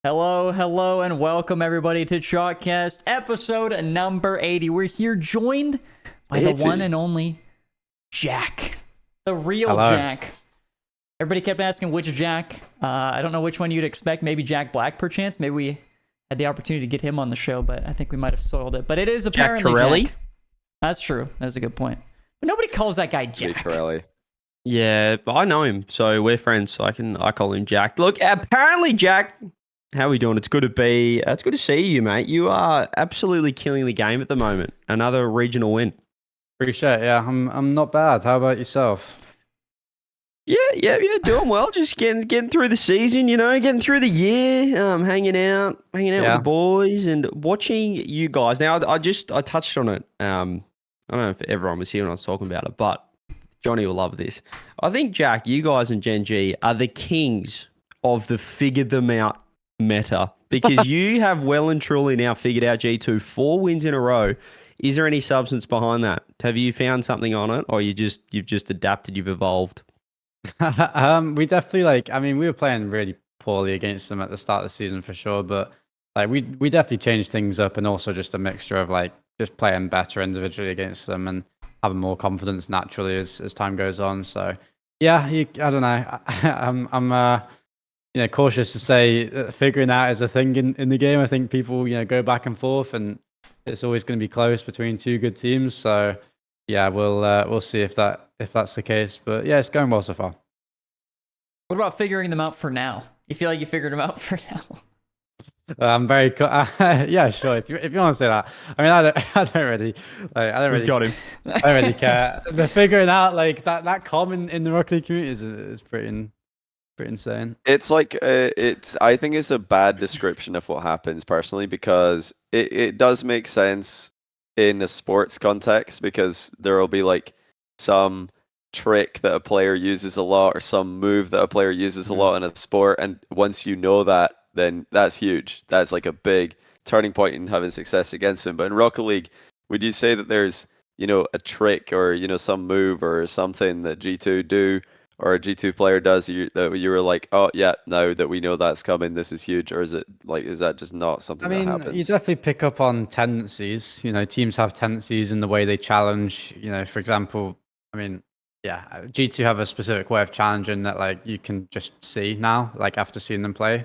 Hello, and welcome everybody to Chalkcast episode number 80. We're here joined by the one and only Jack, the real Hello. Jack. Everybody kept asking which Jack. I don't know which one you'd expect. Maybe Jack Black, perchance. Maybe we had the opportunity to get him on the show, but I think we might have soiled it. But it is apparently Jack. That's true. That's a good point. But nobody calls that guy Jack. Yeah, but I know him, so we're friends. So I call him Jack. Look, apparently Jack, how are we doing? It's good to see you, mate. You are absolutely killing the game at the moment. Another regional win. Appreciate it. Yeah, I'm not bad. How about yourself? Yeah, doing well. Just getting through the season, getting through the year, hanging out with the boys and watching you guys. Now, I touched on it. I don't know if everyone was here when I was talking about it, but Johnny will love this. I think, Jack, you guys and GenG are the kings of the figured them out meta, because you have well and truly now figured out G2 4 wins in a row. Is there any substance behind that? Have you found something on it, or you've just adapted, you've evolved? We definitely we were playing really poorly against them at the start of the season for sure, but we definitely changed things up, and also just a mixture of just playing better individually against them and having more confidence naturally as time goes on. So yeah, I don't know. I'm cautious to say figuring out is a thing in the game. I think people go back and forth, and it's always going to be close between two good teams. So yeah, we'll see if that's the case. But yeah, it's going well so far. What about figuring them out for now? You feel like you figured them out for now? I'm very yeah, sure. If you want to say that, I mean, I don't really Got him. I don't really care. The figuring out that common in the Rocket League community is pretty insane. It's I think it's a bad description of what happens personally, because it does make sense in a sports context, because there will be some trick that a player uses a lot, or some move that a player uses a lot in a sport, and once you know that, then that's huge. That's like a big turning point in having success against him. But in Rocket League, would you say that there's a trick or some move or something that G2 do, or a G2 player does, that you were like, oh yeah, now that we know that's coming, this is huge? Or is that just not something that happens? You definitely pick up on tendencies. Teams have tendencies in the way they challenge. For example, G2 have a specific way of challenging that you can just see now, after seeing them play.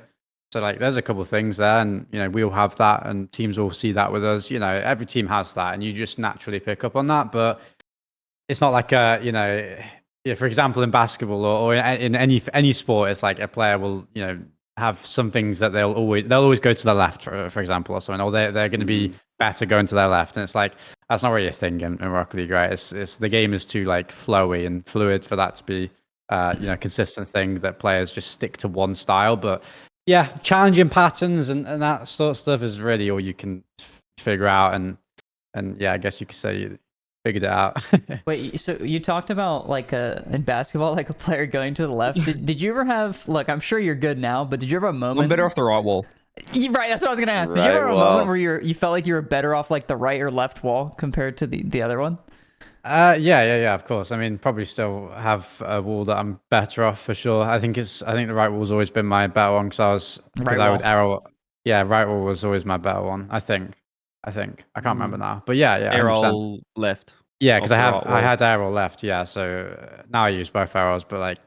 So there's a couple of things there, and we'll have that, and teams will see that with us. Every team has that, and you just naturally pick up on that. But it's not like for example, in basketball or in any sport, it's like a player will have some things that they'll always go to the left, for example, or something, or they're going to be better going to their left, and it's like that's not really a thing in Rocket League, right? It's the game is too flowy and fluid for that to be consistent thing that players just stick to one style. But yeah, challenging patterns and that sort of stuff is really all you can figure out, and yeah, I guess you could say you figured it out. Wait, so you talked about in basketball, a player going to the left. Did you ever have, look, I'm sure you're good now, but did you ever have a moment? I'm better off the right wall. Right, that's what I was gonna ask. Did you ever have a moment where you felt like you were better off the right or left wall compared to the other one? Yeah, of course. Probably still have a wall that I'm better off for sure. I think the right wall's always been my better one, because I would arrow. Yeah, right wall was always my better one. I think. I can't remember now, but yeah. Arrow left. Yeah, because I had arrow left. Yeah, so now I use both arrows, but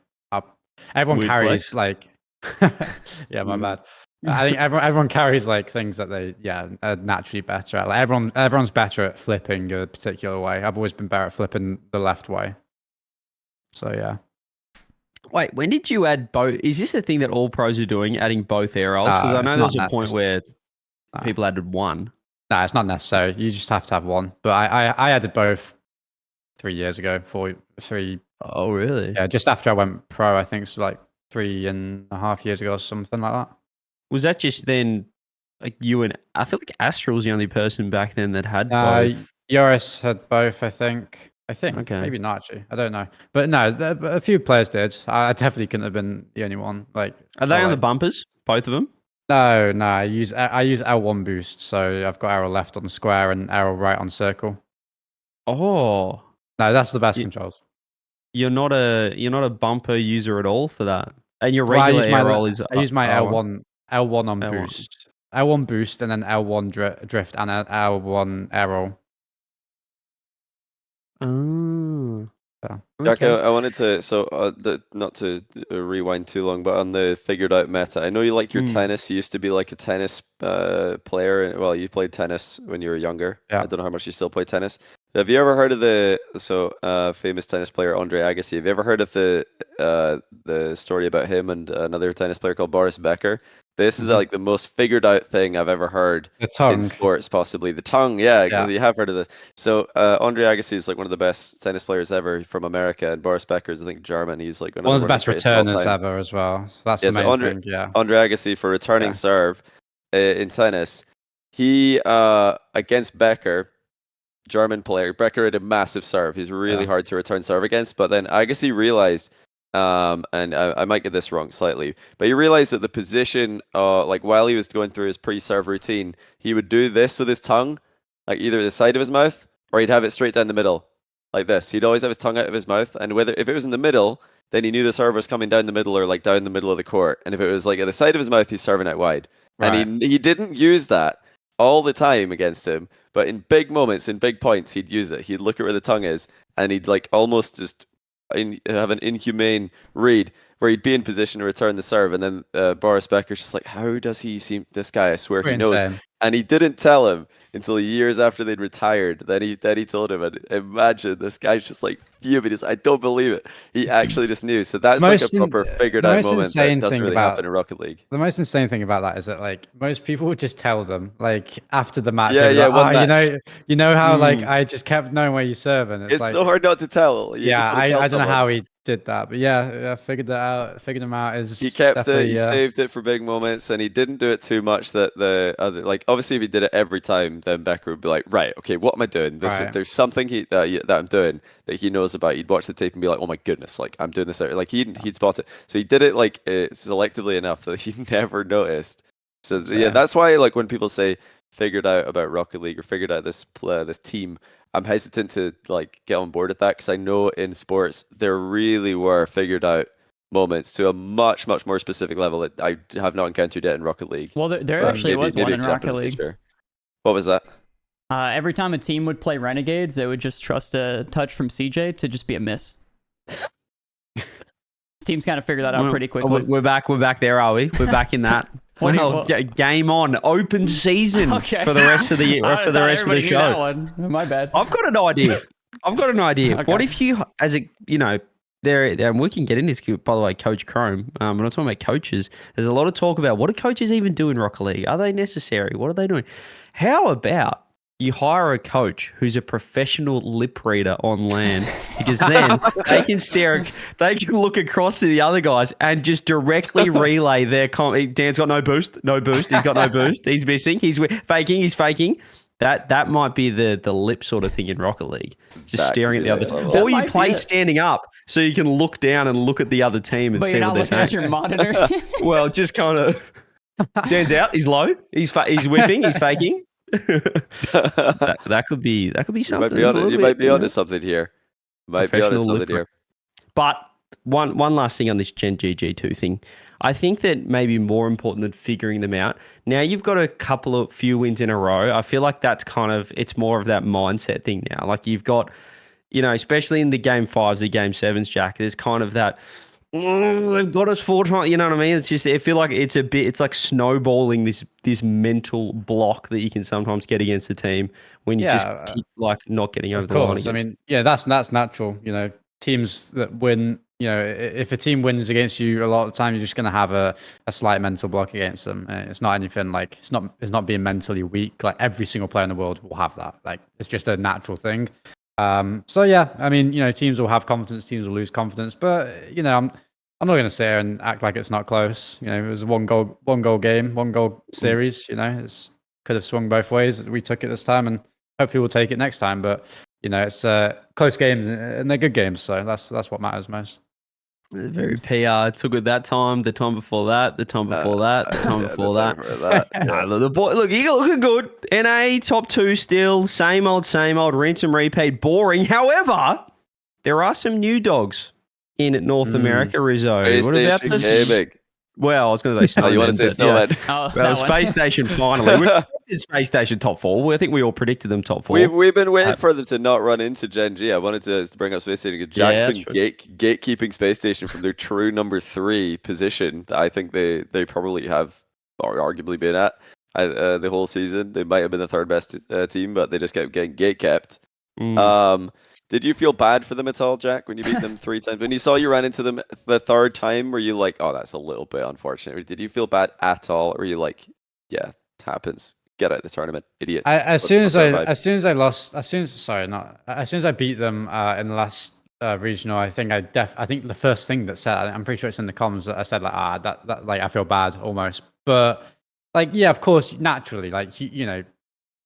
everyone carries yeah, my bad. I think everyone carries things that they are naturally better at. Everyone's better at flipping a particular way. I've always been better at flipping the left way. So yeah. Wait, when did you add both? Is this a thing that all pros are doing, adding both arrows? Because I know there's a point where people added one. No, it's not necessary. You just have to have one. But I added both 3 years ago. 3. Oh really? Yeah, just after I went pro. I think it's 3.5 years ago or something like that. Was that just then, you and I feel like Astral was the only person back then that had both? Yoris had both, I think. Okay. Maybe not actually. I don't know, but no, a few players did. I definitely couldn't have been the only one. Are they on the bumpers? Both of them? No. I use L1 boost, so I've got arrow left on square and arrow right on circle. Oh no, that's the best controls. You're not a bumper user at all for that, and your regular arrow is. I use my L1 L1 on L1. boost. L1 boost, and then L1 drift, and an L1 arrow. Oh. Jack, Okay. I wanted to not to rewind too long, but on the figured out meta, I know you like your tennis. You used to be like a tennis player. Well, you played tennis when you were younger. Yeah. I don't know how much you still play tennis. Have you ever heard of the famous tennis player Andre Agassi? Have you ever heard of the story about him and another tennis player called Boris Becker? This is like the most figured out thing I've ever heard The tongue. in sports, possibly. The tongue, yeah, Yeah. you have heard of this. So Andre Agassi is like one of the best tennis players ever from America, and Boris Becker is, I think, German. He's like one of the best greatest of all returners time. ever as well. So that's Yeah, the so main thing. Yeah. Andre Agassi for returning serve in tennis. He against Becker, German player. Becker had a massive serve. He's really hard to return serve against. But then Agassi realized, and I might get this wrong slightly, but he realized that the position, like while he was going through his pre-serve routine, he would do this with his tongue, like either the side of his mouth or he'd have it straight down the middle, like this. He'd always have his tongue out of his mouth, and if it was in the middle, then he knew the server was coming down the middle or like down the middle of the court. And if it was like at the side of his mouth, he's serving out wide. Right. And he didn't use that all the time against him, but in big moments, in big points, he'd use it. He'd look at where the tongue is, and he'd like almost just have an inhumane read where he'd be in position to return the serve. And then Boris Becker's just like, how does he seem this guy? I swear he knows. And he didn't tell him until years after they'd retired. Then he told him, and imagine this guy's just like fuming. He's like, I don't believe it. He actually just knew. So that's like a proper figured out moment that doesn't really happen in Rocket League. The most insane thing about that is that like most people would just tell them like after the match. You know how like I just kept knowing where you serve, and it's like, so hard not to tell. I don't know how he did that, but I figured that out. Figured him out. He kept it. He saved it for big moments, and he didn't do it too much. That the other, like, obviously, if he did it every time, then Becker would be like, right, okay, what am I doing? There's something that I'm doing that he knows about. He'd watch the tape and be like, oh my goodness, like I'm doing this. Like he'd spot it. So he did it like selectively enough that he never noticed. So that's why like when people say figured out about Rocket League or figured out this team, I'm hesitant to like get on board with that, because I know in sports there really were figured out moments to a much more specific level that I have not encountered yet in Rocket League. Well, there actually was one in Rocket League. What was that? Every time a team would play Renegades, they would just trust a touch from CJ to just be a miss. Teams kind of figured that out pretty quickly. We're back there, are we? We're back in that. Game on, open season for the rest of the year, for the rest of the show. That one. My bad. I've got an idea. Okay. What if you, as a, there, we can get in this, by the way, Coach Chrome. We're not talking about coaches. There's a lot of talk about what do coaches even do in Rocket League? Are they necessary? What are they doing? How about you hire a coach who's a professional lip reader on LAN, because then they can look across to the other guys and just directly relay their Dan's got no boost. He's got no boost. He's missing. He's faking. That might be the lip sort of thing in Rocket League. Just staring at the other. Or you play standing up so you can look down and look at the other team and see what they're saying. But you're not looking at your monitor. Well, just kind of Dan's out. He's low. He's whiffing. He's faking. that could be something. You might be onto something here. But one last thing on this Gen GG2 thing. I think that maybe more important than figuring them out. Now you've got a few wins in a row. I feel like that's it's more of that mindset thing now. Like you've got, especially in the game 5s, the game 7s, Jack, there's kind of that, they've got us 4 times. You know what I mean? It's just, I feel like it's like snowballing this mental block that you can sometimes get against a team when you just keep like not getting over the line. I mean, that's natural. Teams that win, if a team wins against you, a lot of the time you're just going to have a slight mental block against them. It's not anything like it's not being mentally weak. Like every single player in the world will have that. Like it's just a natural thing. So yeah, I mean, teams will have confidence, teams will lose confidence, but I'm not going to sit here and act like it's not close. It was a one goal game, 1 goal series. It could have swung both ways. We took it this time, and hopefully we'll take it next time. But it's close games, and they're good games, so that's what matters most. Very PR. It took it that time, the time before that, the time before that, the time before that. The boy, look, you're looking good. NA top 2 still, same old, rinse and repeat, boring. However, there are some new dogs in North America, Rizzo. What about this? Well, I was going to say Oh, you want Snowmen. to say but, yeah. Snowman? Oh, Well, that Space one. Station finally. We predicted Space Station top 4. I think we all predicted them top 4. We've been waiting for them to not run into GenG. I wanted to bring up Space Station because Jack's that's been true. gatekeeping Space Station from their true number 3 position that I think they probably have arguably been at the whole season. They might have been the third best team, but they just kept getting gate kept. Did you feel bad for them at all, Jack, when you beat them 3 times? When you saw you ran into them the third time, were you like, oh, that's a little bit unfortunate? Or did you feel bad at all? Or were you like, yeah, it happens. Get out of the tournament, idiots. As soon as I beat them in the last regional, I think I think the first thing that said, I'm pretty sure it's in the comments that I said like that like I feel bad almost, but like yeah, of course, naturally, like you know.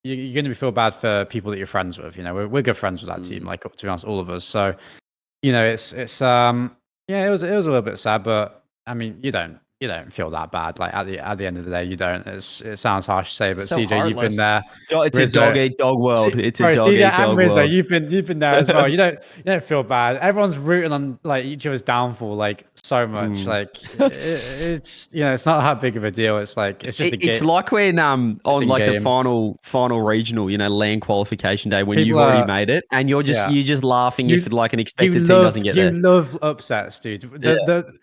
You're going to feel bad for people that you're friends with. You know, we're good friends with that team. Like to be honest, all of us. So, you know, it's yeah, it was a little bit sad, but I mean, you don't feel that bad. Like at the end of the day, you don't. It sounds harsh to say, but So CJ, heartless. you've been there. It's Rizzo, a dog eat dog world. It's a sorry, dog CJ eat and dog Rizzo, world. you've been there as well. You don't feel bad. Everyone's rooting on like each other's downfall like so much. Like it's you know it's not that big of a deal. It's like it's just a game. It's like when on like game. the final regional, you know, land qualification day when People you've already made it and you're just laughing if like an expected team doesn't get there. You love upsets, dude.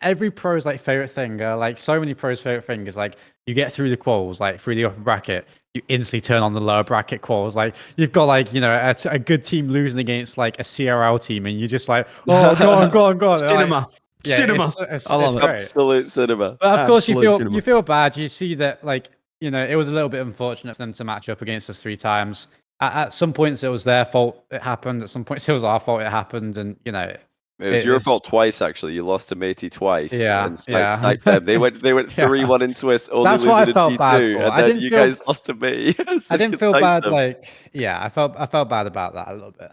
Every pro's like favorite thing, like so many pros' favorite thing is like you get through the quals, like through the upper bracket, you instantly turn on the lower bracket quals. Like you've got like you know a good team losing against like a CRL team, and you're just like, oh, go on. Cinema, like, yeah, cinema. I love it. Absolute cinema. But of course, Absolute you feel bad. You see that like you know it was a little bit unfortunate for them to match up against us 3 times. At some points, it was their fault. It happened. At some points, it was our fault. It happened, and you know. It was your fault twice, actually. You lost to Matey twice. Yeah, and sniped them. They went 3-1 in Swiss. Only that's what I felt G2, bad for. And then you guys lost to me. I didn't feel bad. Like, yeah, I felt bad about that a little bit.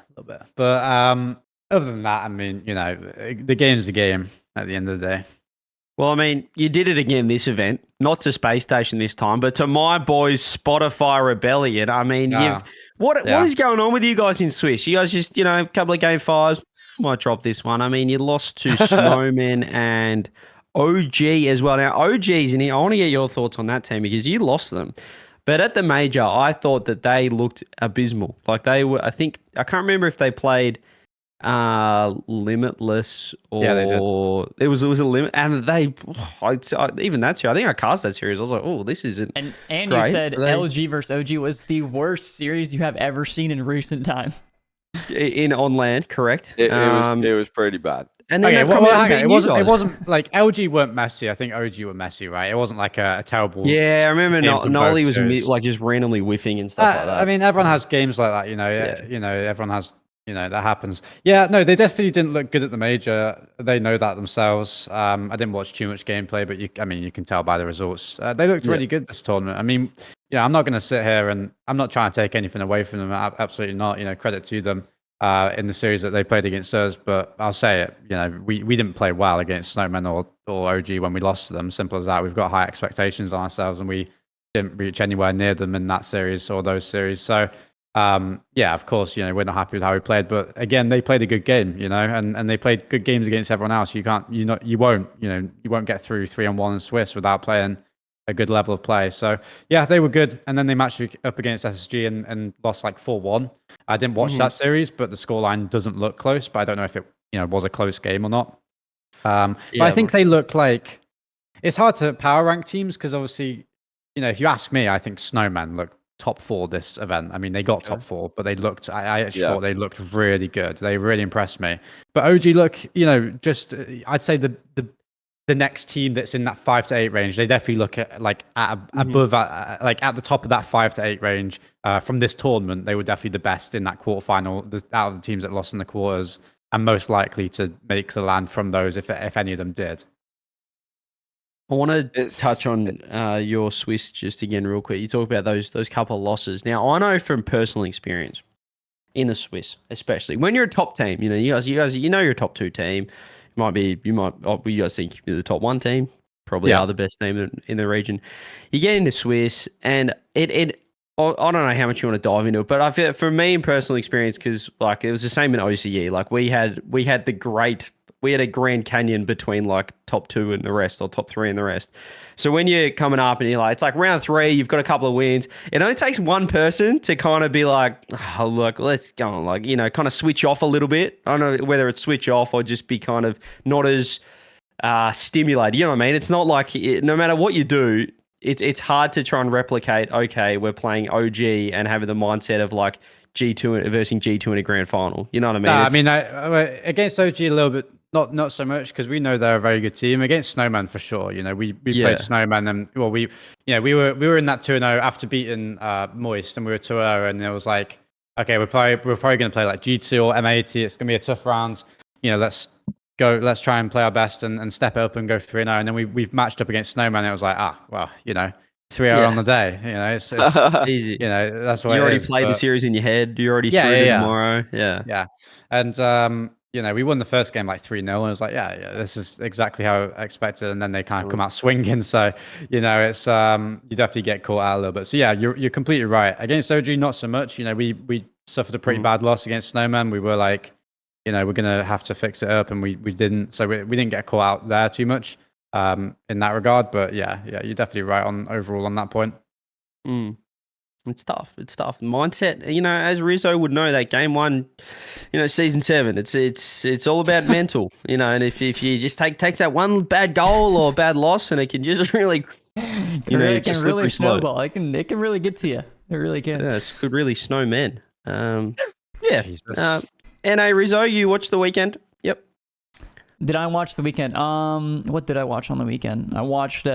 But other than that, I mean, you know, the game's the game at the end of the day. Well, I mean, you did it again this event, not to Space Station this time, but to my boys Spotify Rebellion. I mean, what is going on with you guys in Swiss? You guys just, you know, a couple of game 5s. Might drop this one. I mean, you lost to Snowman and OG as well. Now, OG's in here. I want to get your thoughts on that team because you lost them. But at the major, I thought that they looked abysmal. Like they were, I can't remember if they played Limitless or they did. It was a limit, and even that series. I think I cast that series. I was like, oh, this isn't. And great. You said LG versus OG was the worst series you have ever seen in recent time. In on land, correct? It was pretty bad. And then it wasn't like LG weren't messy. I think OG were messy, right? It wasn't like a terrible. Yeah, I remember Nolly was like just randomly whiffing and stuff like that. I mean, everyone has games like that, you know. Yeah. You know, everyone has. You know, that happens. Yeah, no, they definitely didn't look good at the major. They know that themselves. I didn't watch too much gameplay, but you can tell by the results. They looked really good this tournament. I mean, yeah, I'm not going to sit here and I'm not trying to take anything away from them. Absolutely not. You know, credit to them in the series that they played against us. But I'll say it. You know, we didn't play well against Snowmen or OG when we lost to them. Simple as that. We've got high expectations on ourselves, and we didn't reach anywhere near them in that series or those series. So. Yeah, of course, you know, we're not happy with how we played, but again, they played a good game, you know, and they played good games against everyone else. You won't get through 3-on-1 in Swiss without playing a good level of play. So yeah, they were good. And then they matched up against SSG and lost like 4-1. I didn't watch that series, but the scoreline doesn't look close, but I don't know if it, you know, was a close game or not. But I think they look like it's hard to power rank teams because obviously, you know, if you ask me, I think Snowman looked top 4 this event. I mean, they got top 4, but they looked. I actually thought they looked really good. They really impressed me. But OG look, you know, just I'd say the next team that's in that 5 to 8 range. They definitely look at like above, like at the top of that 5 to 8 range. From this tournament, they were definitely the best in that quarterfinal out of the teams that lost in the quarters, and most likely to make the land from those if any of them did. I want to touch on your Swiss just again real quick. You talk about those couple of losses. Now, I know from personal experience in the Swiss, especially when you're a top team, you know, you guys, you know, you're a top 2 team. You guys think you're the top 1 team, probably are the best team in the region. You get into Swiss, and I don't know how much you want to dive into it, but I feel for me in personal experience, because like it was the same in OCE. Like we had the great we had a Grand Canyon between like top 2 and the rest, or top 3 and the rest. So when you're coming up and you're like, it's like round 3, you've got a couple of wins. It only takes one person to kind of be like, oh, look, let's go on, like, kind of switch off a little bit. I don't know whether it's switch off or just be kind of not as stimulated. You know what I mean? It's not like no matter what you do, it's hard to try and replicate, okay, we're playing OG and having the mindset of like G2 versus G2 in a grand final. You know what I mean? I mean, against OG a little bit, not so much, because we know they're a very good team. Against Snowman for sure. We played Snowman, and well, we were in that 2-0 after beating Moist, and we were 2-0, and it was like, okay, we're probably going to play like G2 or M80. It's going to be a tough round. Let's try and play our best and step it up and go 3-0. And then we've matched up against Snowman. And it was like, 3-0 on the day. It's easy. That's what you already played the series in your head. You already threw it tomorrow. Yeah. And we won the first game like 3-0, and it was like, this is exactly how I expected. And then they kind of come out swinging. So it's you definitely get caught out a little bit. So yeah, you're completely right. Against OG, not so much. We suffered a pretty bad loss against Snowman. We were like, we're gonna have to fix it up, and we didn't. So we didn't get caught out there too much in that regard. But yeah, you're definitely right overall on that point. It's tough. Mindset, as Rizzo would know, that game 1, season 7, it's all about mental, and if you just takes that one bad goal or bad loss, and it can just really, it can really snowball. It can really get to you. It really can. Yeah, it could really snow men. NA Rizzo, you watched the weekend? Yep. Did I watch the weekend? What did I watch on the weekend? I watched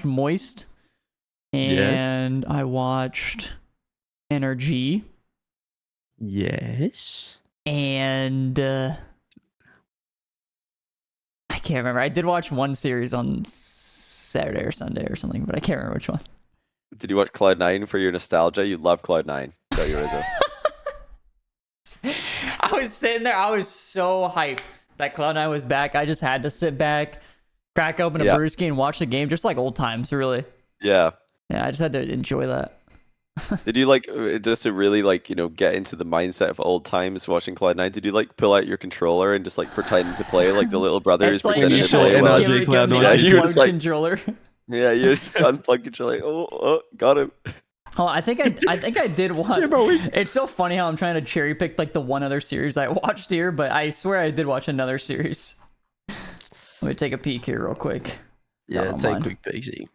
Moist, and I watched NRG. Yes. And I can't remember. I did watch one series on Saturday or Sunday or something, but I can't remember which one. Did you watch Cloud9 for your nostalgia? You love Cloud9. Don't you, Rizzo? I was sitting there. I was so hyped that Cloud9 was back. I just had to sit back, crack open a brewski, and watch the game, just like old times, really. Yeah. Yeah, I just had to enjoy that. Did you just to really get into the mindset of old times watching Cloud9? Did you pull out your controller and just pretend to play like the little brothers pretending to play? Yeah, you were just controller. Yeah, you just unplugged controller. Oh, got him. Oh, I think I did one. It's so funny how I'm trying to cherry pick the one other series I watched here, but I swear I did watch another series. Let me take a peek here real quick. Yeah, take a quick peek.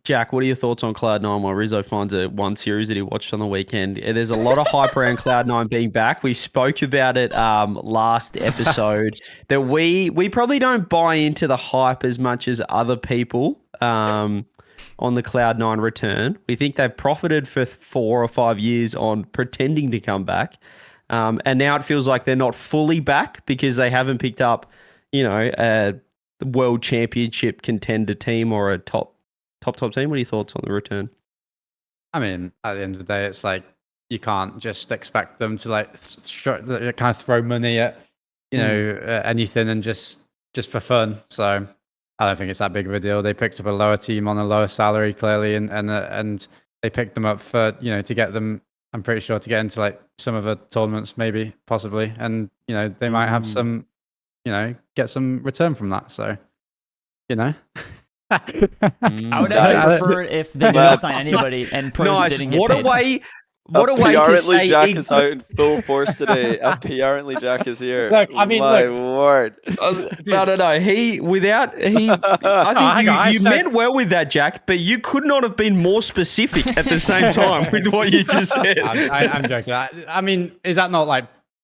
Jack, what are your thoughts on Cloud9 while Rizzo finds one series that he watched on the weekend? There's a lot of hype around Cloud9 being back. We spoke about it last episode that we probably don't buy into the hype as much as other people on the Cloud9 return. We think they've profited for 4 or 5 years on pretending to come back. And now it feels like they're not fully back because they haven't picked up, a world championship contender team or a top team. What are your thoughts on the return? I mean, at the end of the day, it's like you can't just expect them to kind of throw money at anything and just for fun. So I don't think it's that big of a deal. They picked up a lower team on a lower salary, clearly, and they picked them up for to get them. I'm pretty sure to get into some of the tournaments, maybe, possibly, and they might have some, get some return from that. So, I would actually prefer it if they didn't sign anybody and pros didn't get paid. What a way to say Jack is out in full force today. Apparently Jack is here. Look, I mean, my word. No. I think you meant well with that, Jack, but you could not have been more specific at the same time with what you just said. I'm joking. I mean, is that not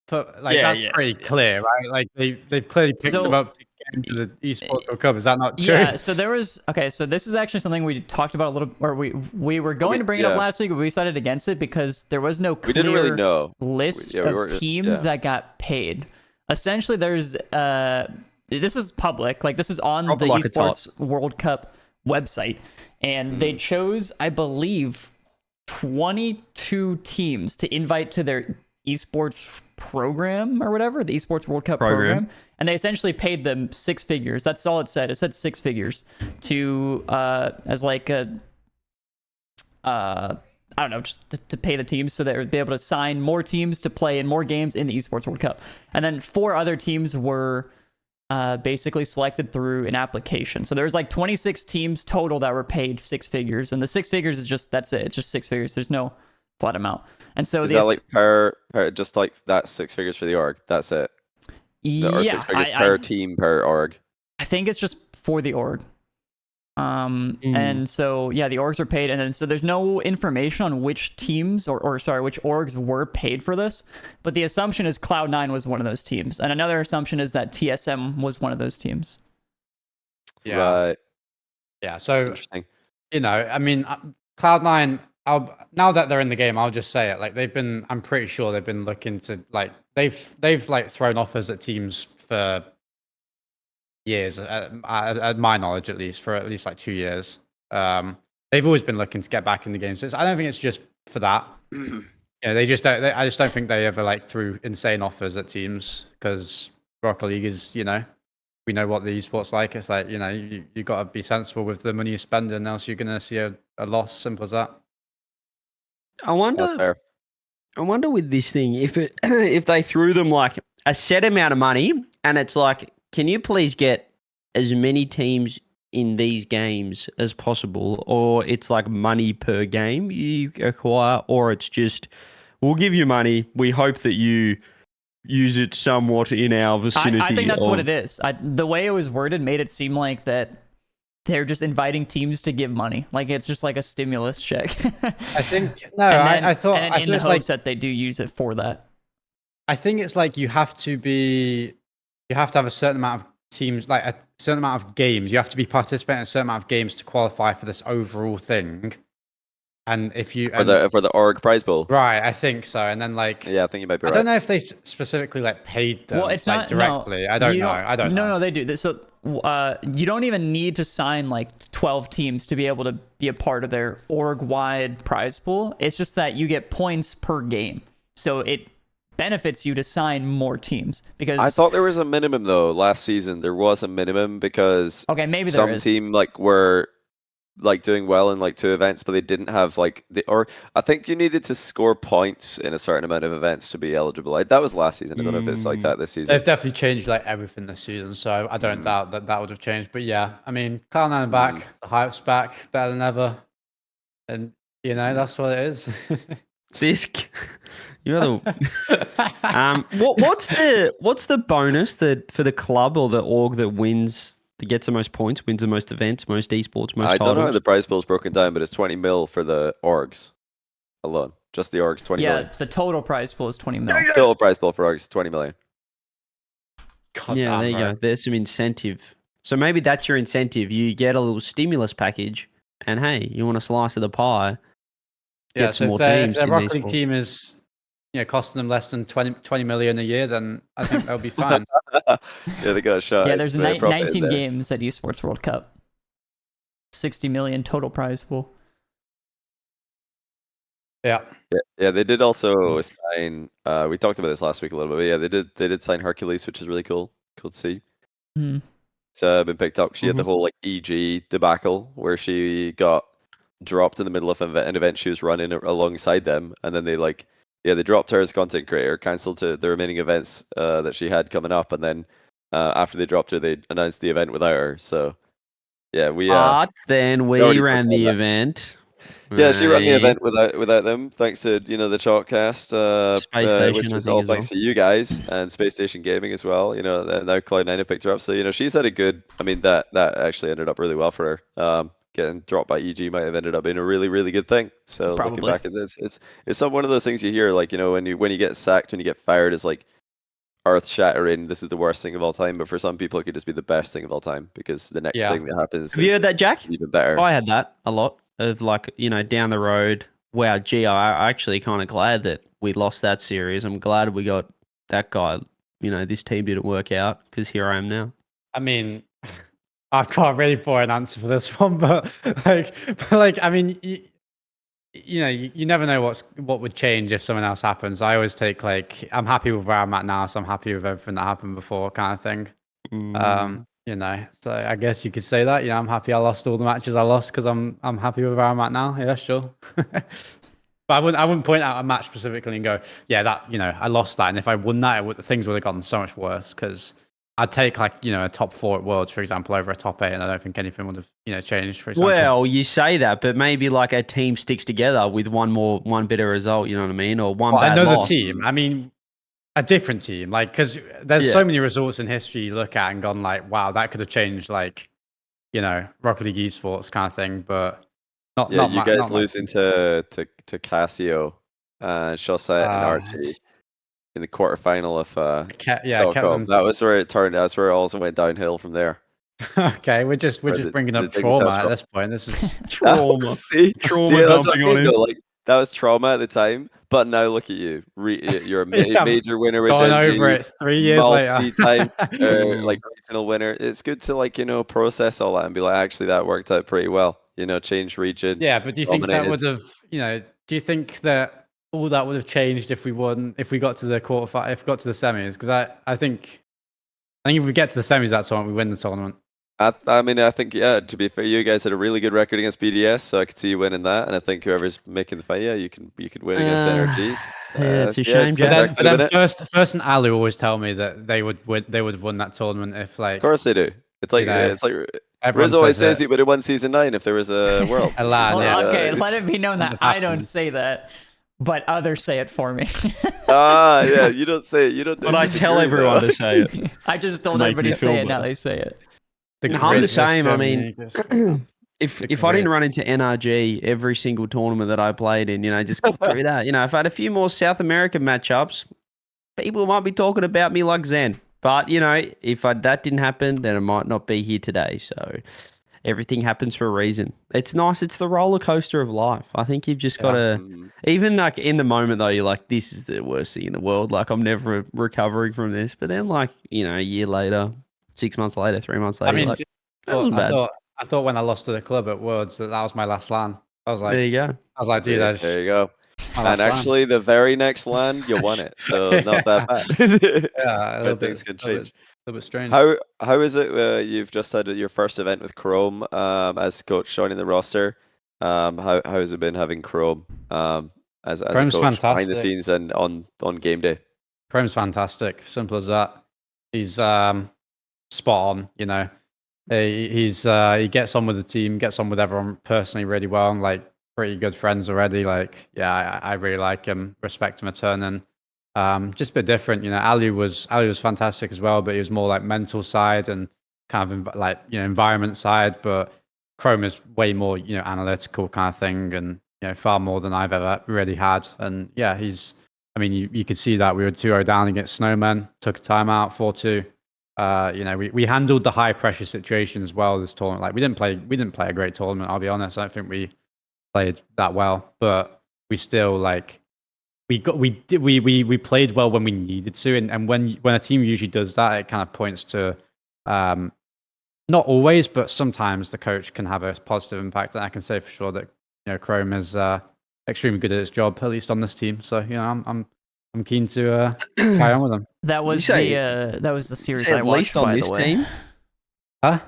that's pretty clear, right? They've clearly picked them up to get into the Esports World Cup. Is that not true? Yeah, so there was so this is actually something we talked about a little, or we were going to bring it up last week, but we decided against it because there was no clear we didn't really know. list of teams that got paid. Essentially, there's this is public, this is on the Esports World Cup website, and they chose, I believe, 22 teams to invite to their esports program or whatever, the Esports World Cup program, and they essentially paid them 6 figures. That's all it said. It said 6 figures to as a I don't know, just to pay the teams so they would be able to sign more teams to play in more games in the Esports World Cup. And then 4 other teams were basically selected through an application. So there's like 26 teams total that were paid 6 figures, and the 6 figures is just that's it. It's just 6 figures. There's no flat amount. And so is that like per just like that's 6 figures for the org? That's it. Or 6 figures per team per org. I think it's just for the org. And so yeah, the orgs are paid, and then so there's no information on which teams or sorry, which orgs were paid for this, but the assumption is Cloud9 was one of those teams, and another assumption is that TSM was one of those teams. Yeah. Right. Yeah. So you know, I mean, Cloud9. Now that they're in the game, I'll just say it. Like I'm pretty sure they've been looking to like they've like thrown offers at teams for years, at my knowledge, at least for at least like 2 years. They've always been looking to get back in the game, so I don't think it's just for that. Yeah, I just don't think they ever like threw insane offers at teams, because Rocket League is, you know, we know what the esports like. It's like, you know, you got to be sensible with the money you're spending, else you're gonna see a loss. Simple as that. I wonder with this thing if if they threw them like a set amount of money, and it's like, can you please get as many teams in these games as possible, or it's like money per game you acquire, or it's just, we'll give you money, we hope that you use it somewhat in our vicinity. I think that's what it is. The way it was worded made it seem like that they're just inviting teams to give money, like it's just like a stimulus check. I think I thought in the hopes that they do use it for that. I think it's like you have to have a certain amount of teams, like a certain amount of games. You have to be participating in a certain amount of games to qualify for this overall thing. And if you for the org prize pool, right? I think so. And then like, yeah, I think you might be right. I don't know if they specifically like paid them. Well, it's like, not directly. No, I don't know. No, they do. So you don't even need to sign like 12 teams to be able to be a part of their org-wide prize pool. It's just that you get points per game, so it benefits you to sign more teams. Because I thought there was a minimum though. Last season there was a minimum, because maybe some team like were like doing well in like 2 events, but they didn't have like or I think you needed to score points in a certain amount of events to be eligible. That was last season. I don't know if it's like that this season. They've definitely changed like everything this season, so I don't doubt that would have changed. But yeah, I mean, Cloud9 are back, the hype's back, better than ever, and you know that's what it is. You're the what's the bonus that for the club or the org that gets the most points, wins the most events, most esports, most titles? I don't know how the prize pool is broken down, but it's 20 mil for the orgs alone. Just the orgs, 20 million. Yeah, the total prize pool is 20 million. Total prize pool for orgs, 20 million. God, yeah, there you go. There's some incentive. So maybe that's your incentive. You get a little stimulus package, and hey, you want a slice of the pie. Yeah, so if their Rocket League team is, you know, costing them less than 20 million a year, then I think they'll be fine. Yeah, they got a shot. Yeah, there's 19 games at Esports World Cup. 60 million total prize pool. Yeah. Yeah, they did also sign. We talked about this last week a little bit. But yeah, they did sign Hercules, which is really cool. Cool to see. Mm-hmm. It's been picked up. She had the whole like EG debacle where she got dropped in the middle of an event she was running alongside them, and then they dropped her as content creator, cancelled the remaining events that she had coming up, and then after they dropped her, they announced the event without her. So yeah, then we ran the event. Yeah, she ran the event without them, thanks to the Chalkcast, Space Station, which is all thanks to you guys and Space Station Gaming as well. Now Cloud9 have picked her up, so she's had a good. I mean, that actually ended up really well for her. Getting dropped by EG might have ended up being a really, really good thing. So Probably. Looking back at this, it's one of those things you hear, like, when you get sacked, when you get fired, it's like earth shattering. This is the worst thing of all time. But for some people, it could just be the best thing of all time, because the next thing that happens. Have you heard that, Jack? Even better. I had that a lot of down the road. Wow, gee, I'm actually kind of glad that we lost that series. I'm glad we got that guy. This team didn't work out, because here I am now. I mean, I've got a really boring answer for this one, but I mean, you never know what would change if something else happens. I always take I'm happy with where I'm at now, so I'm happy with everything that happened before, kind of thing. So I guess you could say that. I'm happy I lost all the matches I lost, because I'm happy with where I'm at now. Yeah, sure. But I wouldn't point out a match specifically and go, yeah, that I lost that, and if I won that, things would have gone so much worse, because I'd take like a top 4 at Worlds, for example, over a top 8, and I don't think anything would have changed. For example, well, you say that, but maybe like a team sticks together with one better result. You know what I mean, or one bad I know loss. the team. I mean, a different team, like because there's so many results in history you look at and gone like, wow, that could have changed like Rocket League esports kind of thing, but not. Yeah, you guys losing to Casio, Shawset and Archie in the quarterfinal of Stockholm. That was where it turned. That's where it also went downhill from there. Okay, we're just bringing up trauma at this point. This is trauma. Trauma dumping on him. Like that was trauma at the time, but now look at you. You're a major winner with going GenG, over it 3 years later. Multi-time like regional winner. It's good to process all that and be like, actually, that worked out pretty well. Change region. Yeah, but do you think that would have? Do you think that all that would have changed if we got to the quarterfinal, if we got to the semis? Because I think if we get to the semis that tournament, we win the tournament. I mean, I think, to be fair, you guys had a really good record against BDS, so I could see you winning that. And I think whoever's making the fight, you can win against NRG. Yeah, it's a shame, Jack. But then first and Ali always tell me that they would have won that tournament if like. Of course they do. It's like Rizzo always says he would have won season 9 if there was a world. Okay, let it be known that I don't say that, but others say it for me. Yeah, you don't say it. You don't. But I tell everyone to say it. I just told everybody to say it. Now they say it. I'm the same. I mean, if I didn't run into NRG every single tournament that I played in, just got through that. If I had a few more South American matchups, people might be talking about me like Zen. But if that didn't happen, then I might not be here today. So everything happens for a reason. It's nice. It's the roller coaster of life. I think you've just got to, even like in the moment though, you're like, this is the worst thing in the world. Like I'm never recovering from this. But then like, a year later, 6 months later, 3 months later, I thought when I lost to the club at Worlds that was my last LAN. I was like, there you go. I was like, dude, there you go. And actually, the very next LAN, you won it, so not that bad. Yeah, things can change. A little bit strange. How is it? You've just had your first event with Chrome as coach joining the roster. How has it been having Chrome as a coach behind the scenes and on game day? Chrome's fantastic. Simple as that. He's spot on. He gets on with the team, gets on with everyone personally really well. I'm like pretty good friends already. Like, yeah, I really like him, respect him a ton, and just a bit different. Ali was fantastic as well, but he was more like mental side and kind of like environment side. But Chrome is way more analytical kind of thing, and far more than I've ever really had. And yeah, I mean, you could see that we were 2-0 down against Snowmen, took a timeout, 4-2. We handled the high pressure situation as well this tournament. Like we didn't play a great tournament. I'll be honest. I don't think we played that well, but we still we played well when we needed to, and when a team usually does that, it kind of points to not always, but sometimes the coach can have a positive impact. And I can say for sure that Chrome is extremely good at his job, at least on this team. So I'm keen to carry on with them. That was the series I watched, by the way. Team? Huh?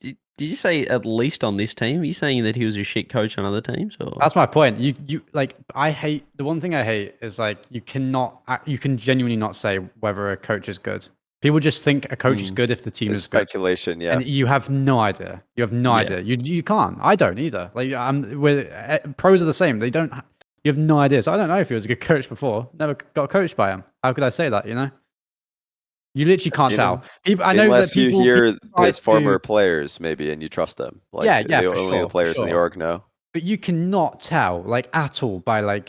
Did you say at least on this team? Are you saying that he was a shit coach on other teams? Or? That's my point. You I hate the one thing I hate is you can genuinely not say whether a coach is good. People just think a coach is good if the team is speculation, good. And you have no idea. You have no idea. You can't. I don't either. Pros are the same. They don't. You have no idea. So I don't know if he was a good coach before. Never got coached by him. How could I say that? You literally can't tell. Unless you hear his former players, maybe, and you trust them. Only the players in the org know. But you cannot tell, at all, by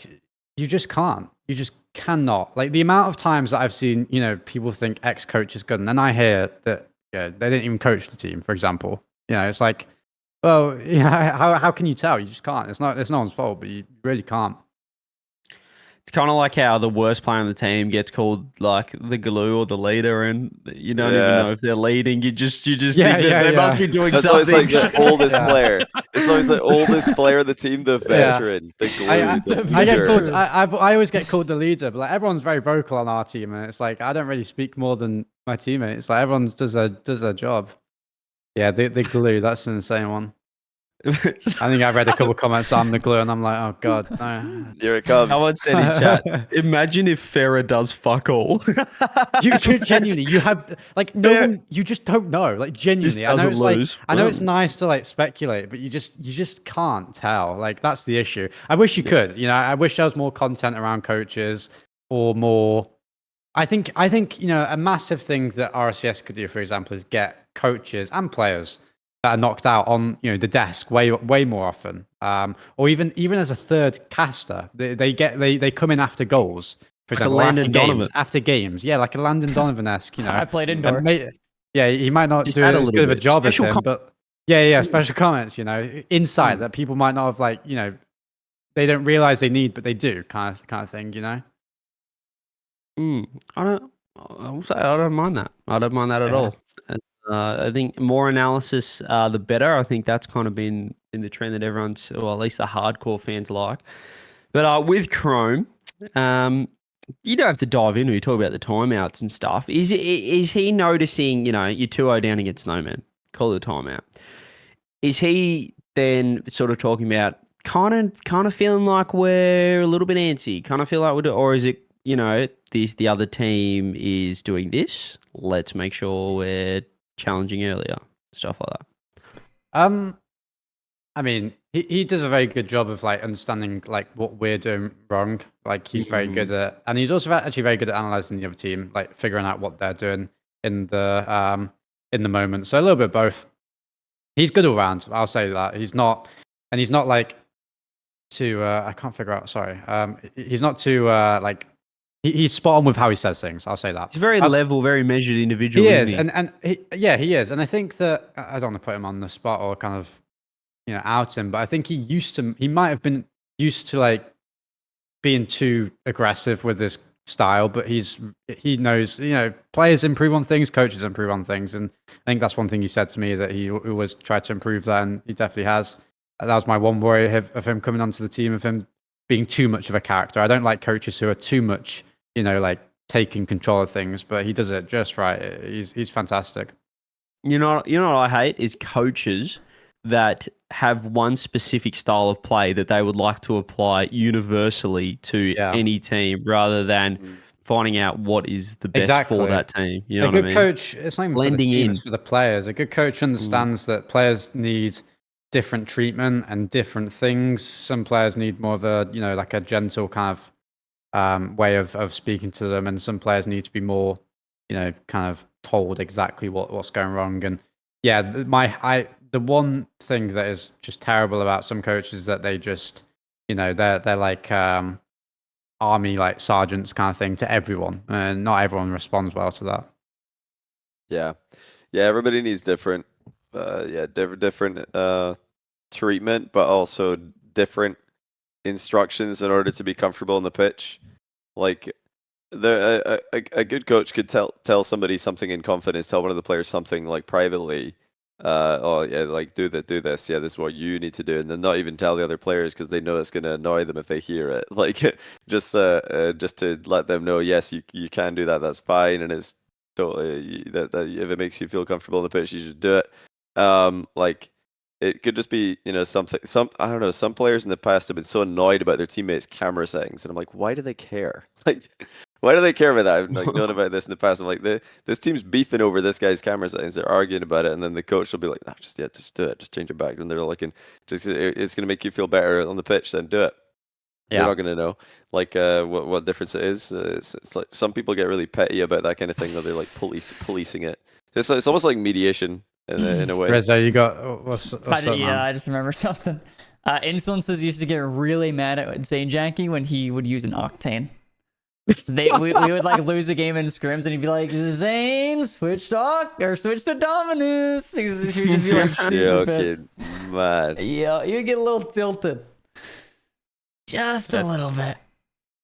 you just can't. You just cannot. The amount of times that I've seen, people think X coach is good, and then I hear that they didn't even coach the team, for example. It's like, well, how can you tell? You just can't. It's no one's fault, but you really can't. It's kind of like how the worst player on the team gets called the glue or the leader, and you don't even know if they're leading. You just think that they must be doing something. It's always the oldest player. It's always the oldest player on the team, the veteran, the glue. I always get called the leader, but everyone's very vocal on our team, and it's I don't really speak more than my teammates. Everyone does a job. Yeah, the glue. That's an insane one. I think I read a couple comments on the glue, and I'm like, oh god, no. Here it comes. Someone said in chat, imagine if Farah does fuck all. You genuinely, you have like no one. You just don't know. Like genuinely, I know it's like I know it's nice to like speculate, but you just can't tell. Like that's the issue. I wish you could. You know, I wish there was more content around coaches or more. I think you know a massive thing that RLCS could do, for example, is get coaches and players that are knocked out on the desk way more often, or even as a third caster, they come in after goals, for example, after games, yeah, like a Landon Donovan-esque. I played indoor. Yeah, he might not do as good of a job as him, but yeah, special comments, insight that people might not have they don't realize they need, but they do, kind of thing, I don't mind that. I don't mind that at all. I think more analysis, the better. I think that's kind of been the trend that everyone's, or at least the hardcore fans like. But with Chrome, you don't have to dive in when you talk about the timeouts and stuff. Is he noticing, you're 2-0 down against Snowman, call it a timeout. Is he then sort of talking about kind of feeling like we're a little bit antsy, kind of feel like or is it, the other team is doing this, let's make sure we're challenging earlier, stuff like that. I mean, he does a very good job of understanding what we're doing wrong. He's very good at, and he's also actually very good at analyzing the other team, figuring out what they're doing in the moment. So a little bit of both. He's good all around. I'll say that he's not too. I can't figure out. Sorry. He's not too He's spot on with how he says things. I'll say that. He's very level, very measured individual. He is, and he is. And I think that I don't want to put him on the spot or kind of, out him, but I think he might have been used to being too aggressive with his style. But he knows, players improve on things, coaches improve on things, and I think that's one thing he said to me, that he always tried to improve that, and he definitely has. That was my one worry of him coming onto the team, of him being too much of a character. I don't like coaches who are too much, taking control of things, but he does it just right. He's fantastic. You know what I hate is coaches that have one specific style of play that they would like to apply universally to any team, rather than finding out what is the best for that team. You know what I mean? A good coach, it's not even for the team, it's for the players. A good coach understands that players need different treatment and different things. Some players need more of a, a gentle kind of way of speaking to them, and some players need to be more, kind of told exactly what's going wrong. And yeah, the one thing that is just terrible about some coaches is that they just, they're like army sergeants kind of thing to everyone, and not everyone responds well to that. Yeah, everybody needs different treatment, but also different instructions in order to be comfortable on the pitch. A good coach could tell somebody something in confidence, tell one of the players something privately, do this, this is what you need to do, and then not even tell the other players because they know it's going to annoy them if they hear it. Just to let them know, yes, you can do that, that's fine, and it's totally that if it makes you feel comfortable on the pitch, you should do it. It could just be, some I don't know, some players in the past have been so annoyed about their teammates' camera settings, and I'm like, why do they care? Why do they care about that? I've known about this in the past. I'm like, this team's beefing over this guy's camera settings. They're arguing about it, and then the coach will be like, just do it, just change it back. And they're looking, it's gonna make you feel better on the pitch, then do it. Yeah. You're not gonna know what difference it is. It's like some people get really petty about that kind of thing, that they're policing it. It's almost like mediation. In a way. Rizzo, you got what's up, I just remember something. Insolences used to get really mad at Zane Jackie when he would use an Octane. We would lose a game in scrims, and he'd be like, "Zane, switch to Dominus." He would just be like, super pissed. Man. Yeah, you'd get a little tilted, just a little bit.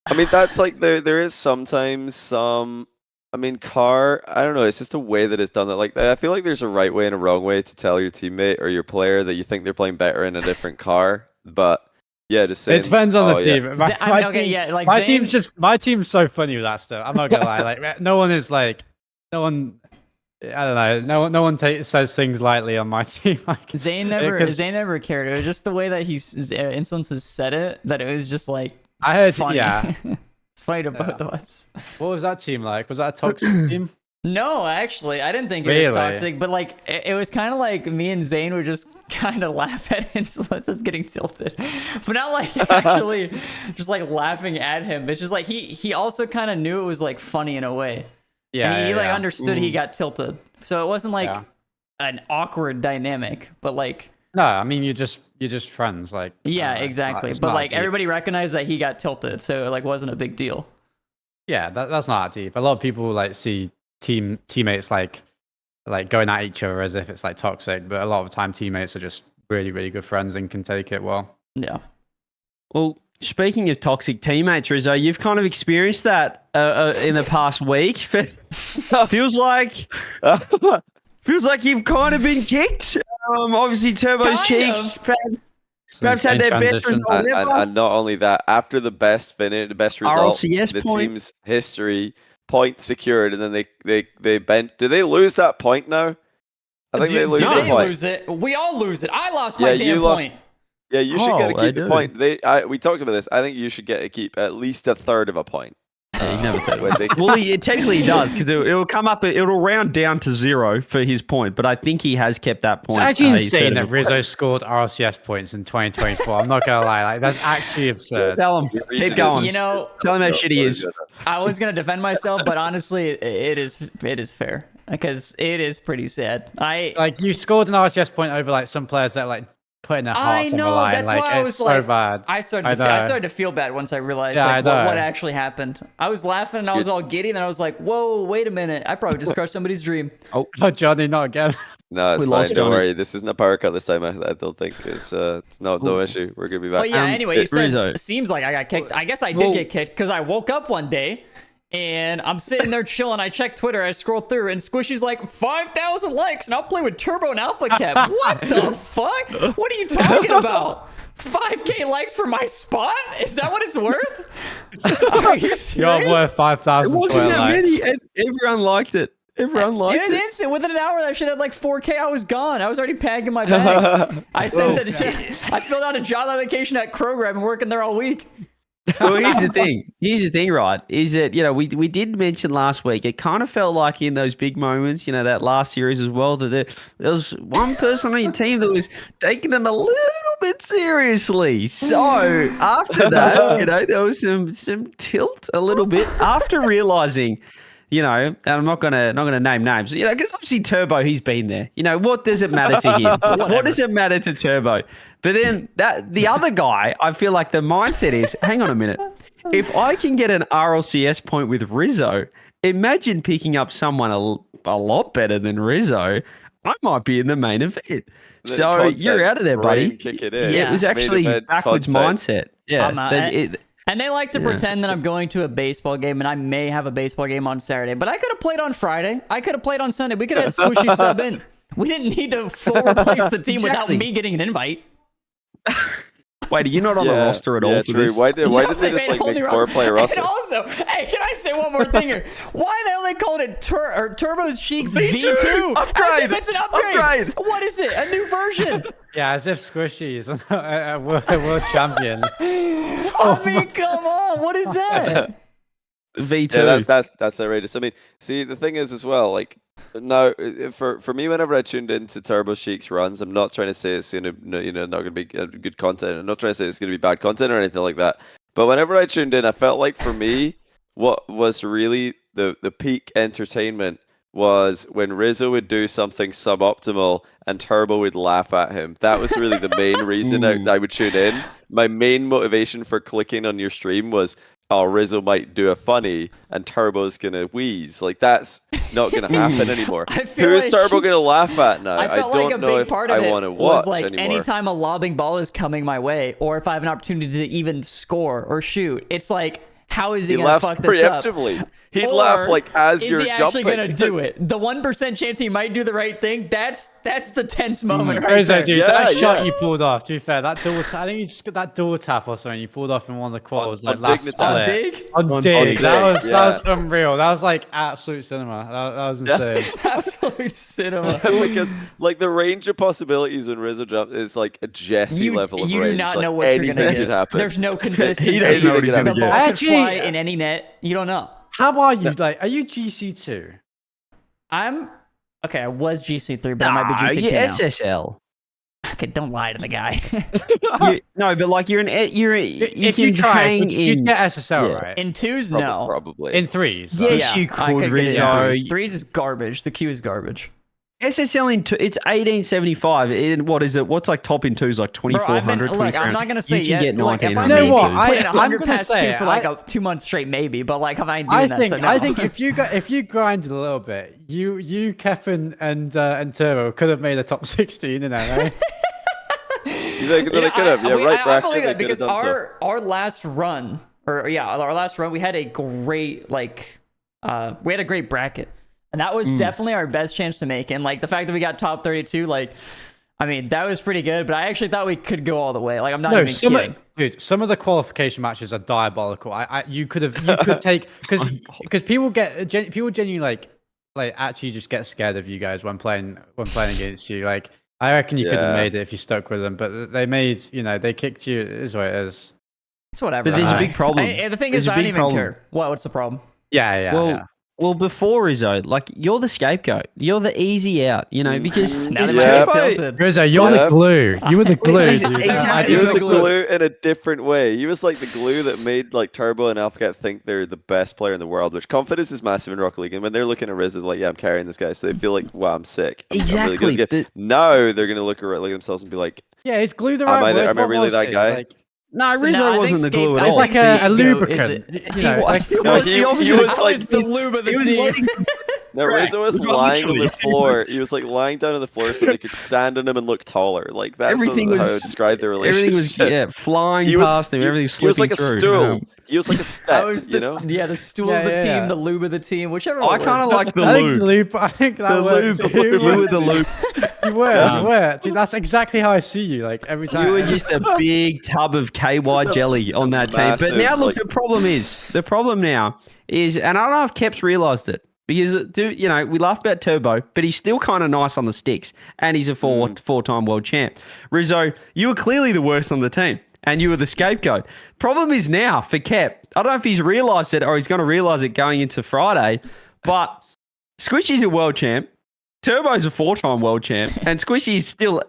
I mean, that's there is sometimes some. I mean, Car, I don't know, it's just a way that it's done that. I feel like there's a right way and a wrong way to tell your teammate or your player that you think they're playing better in a different car. But yeah, just saying. It depends on the team. My team's so funny with that stuff. I'm not gonna lie. No one I don't know. No one says things lightly on my team. Like, Zayn never cared. It was just the way that Insolences said it that it was just like I heard. funny. Yeah, it's funny to both of us. what was that team like? Was that a toxic team? No, actually, I didn't think it Really? was toxic, but like it was kind of like me and Zayn would just kind of laugh at Insolences getting tilted, but not like actually just like laughing at him. It's just like he also kind of knew it was like funny in a way. Yeah, and he like understood he got tilted, so it wasn't like an awkward dynamic, but like no, I mean you're just friends, like exactly. But like everybody recognized that he got tilted, so it like wasn't a big deal. Yeah, that's not that deep. A lot of people like see teammates like going at each other as if it's like toxic, but a lot of the time teammates are just really, really good friends and can take it well. Yeah. Well, speaking of toxic teammates, Rizzo, you've kind of experienced that in the past week. feels like you've kind of been kicked. Obviously, Turbo's cheeks perhaps had their best result ever. And not only that, after the best result RLCS the point. team's history, point secured, and then they bent. Do they lose that point now? I think they lose the point. Lose it. We all lose it. I lost my damn point. Yeah, you should get to keep the point. We talked about this. I think you should get to keep at least a third of a point. Yeah, he never said it. Well, it technically does because it'll come up. It'll round down to 0 for his point, but I think he has kept that point. It's actually insane that Rizzo scored RLCS points in 2024. I'm not gonna lie, like that's actually absurd. Tell him, keep going. You know, tell him how shit he is. I was gonna defend myself, but honestly, it is fair because it is pretty sad. Like you scored an RLCS point over like some players that like putting their hearts on the line. That's like why I was so like, bad. I started to feel bad once I realized what actually happened. I was laughing and I was all giddy, and then I was like, "Whoa, wait a minute! I probably just crushed somebody's dream." Oh, Johnny, not again. No, it's fine. Don't worry. This isn't a power cut this time. I don't think it's no issue. We're gonna be back. Well, yeah. Anyway, he said, it seems like I got kicked. I guess I did get kicked because I woke up one day. And I'm sitting there chilling. I check Twitter. I scroll through, and Squishy's like 5,000 likes, and I'll play with Turbo and Alpha Cap. What the fuck? What are you talking about? 5K likes for my spot? Is that what it's worth? Are you serious? You're worth 5,000 likes. Everyone liked it. Everyone liked it. It was instant. Within an hour, that shit had like 4K. I was gone. I was already packing my bags. I filled out a job application at Kroger. I've been working there all week. Well, here's the thing, right? Is that, we did mention last week, it kind of felt like in those big moments, that last series as well, that there was one person on your team that was taking it a little bit seriously. So after that, there was some tilt a little bit after realizing, and I'm not gonna name names, because obviously Turbo, he's been there. What does it matter to him? What does it matter to Turbo? But then the other guy, I feel like the mindset is, hang on a minute. If I can get an RLCS point with Rizzo, imagine picking up someone a lot better than Rizzo. I might be in the main event. So you're out of there, buddy. Kick it in. Yeah, it was actually backwards mindset. Yeah. And they like to pretend that I'm going to a baseball game, and I may have a baseball game on Saturday, but I could have played on Friday. I could have played on Sunday. We could have had Squishy sub in. We didn't need to full replace the team without me getting an invite. Wait, are you not on the roster at all? Yeah, true. Why did they just make 4-player roster? And also, hey, can I say one more thing here? Why the hell they called it Turbo's Cheeks V2? Upgrade. It's an upgrade. What is it? A new version? Yeah, as if Squishy is a world champion. I mean, come on. What is that? V2. Yeah, that's outrageous. I mean, see, the thing is as well, like, now, for me, whenever I tuned into Turbo Sheik's runs, I'm not trying to say it's not going to be good content. I'm not trying to say it's going to be bad content or anything like that. But whenever I tuned in, I felt like for me, what was really the peak entertainment was when Rizzo would do something suboptimal and Turbo would laugh at him. That was really the main reason I would tune in. My main motivation for clicking on your stream was, oh, Rizzo might do a funny and Turbo's going to wheeze. Like, that's not going to happen anymore. Who is Turbo going to laugh at now? I don't know if I want to watch like anymore. Anytime a lobbing ball is coming my way, or if I have an opportunity to even score or shoot, it's like, how is he He going to laughs fuck this up? preemptively. He'd Or laugh like as is you're he actually jumping. going to do it? The 1% chance he might do the right thing, that's the tense moment right Rizzo, there. dude, Yeah, that shot yeah. you pulled off, to be fair, that double tap, I think it's that double tap or something you pulled off in one of the quals, like on last Dignitas. On split. Dig? On Dig. Dig, That was yeah. unreal. That was like absolute cinema. That was insane. Absolute cinema. Because like the range of possibilities when Rizzo jumps is like a Jesse level of you range. do not like, know what you're anything going to could get. happen. There's no consistency. He doesn't know what he's The gonna ball get. could Actually, fly in any net. You don't know. How are you? Like, are you GC2? Okay, I was GC3, but I might be GC2 you're now. SSL. Okay, don't lie to the guy. No, but like you're If you can try, hang you'd in. get SSL, Yeah. right? In 2s, no. Probably. In 3s. Yes, though. you I could, could get it in Rizzo. 3s. 3s is garbage. The Q is garbage. SSL in it's 1875. And what is it? What's like top in 2s like 2400? Look, I'm not gonna say you can yet. get Look, if 1900. I'm You know what? putting I'm 100 gonna past say Q it. for like 2 months straight, maybe. But like, I ain't doing that. So no. I think if you grinded a little bit, Kevin and Turbo could have made a top 16 in there, right? They could have. Yeah, right I bracket. believe They that could have because done so. our last run, our last run, we had a great we had a great bracket, and that was definitely our best chance to make. And like the fact that we got top 32, like, I mean, that was pretty good. But I actually thought we could go all the way. Like, I'm not even kidding. Dude, some of the qualification matches are diabolical. You could take because people genuinely like actually just get scared of you guys when playing against you. Like, I reckon you could have made it if you stuck with them, but they kicked you. It is what it is. It's whatever. But there's a big problem. The thing is, I don't even care. What's the problem? Yeah. Well, before Rizzo, like you're the scapegoat. You're the easy out, because Now there's that Turbo. I'm tilted. Rizzo, you're the glue. You were the glue, dude. Exactly. He was the the glue in a different way. He was like the glue that made like Turbo and AppJack think they're the best player in the world, which confidence is massive in Rocket League. And when they're looking at Rizzo, like, yeah, I'm carrying this guy, so they feel like, wow, I'm sick. I'm really Exactly. good. Now they're gonna look at themselves and be like, Yeah, is glue the right word? am I What really was that it? guy? Like, No, So, Rizzo I wasn't think the glue at I all. it's like think a Scapegoat lubricant. is You know, like, It No, was he- the opposite. he was I like- was the lube of the He was team. letting no, Right. Rizzo was Well, lying on literally. the floor. He was like lying down on the floor so they could stand on him and look taller. Like that's Everything how I was- would describe the relationship. Everything was flying He was- past him. Everything was He was slipping like a through. stool. He was like a I step. was You know. the stool Yeah, of the yeah, team, yeah. the lube of the team, whichever. I one kind of works. like the I think lube. I think that The works. lube. You were the lube. You were. Dude, that's exactly how I see you. Like every time. You were just a big tub of KY jelly on that team. But massive, now, look, like- the problem now is, and I don't know if Kep's realised it, because, we laugh about Turbo, but he's still kind of nice on the sticks, and he's a four-time world champ. Rizzo, you were clearly the worst on the team, and you were the scapegoat. Problem is now for Kep, I don't know if he's realised it or he's going to realise it going into Friday, but Squishy's a world champ, Turbo's a 4-time world champ, and Squishy's still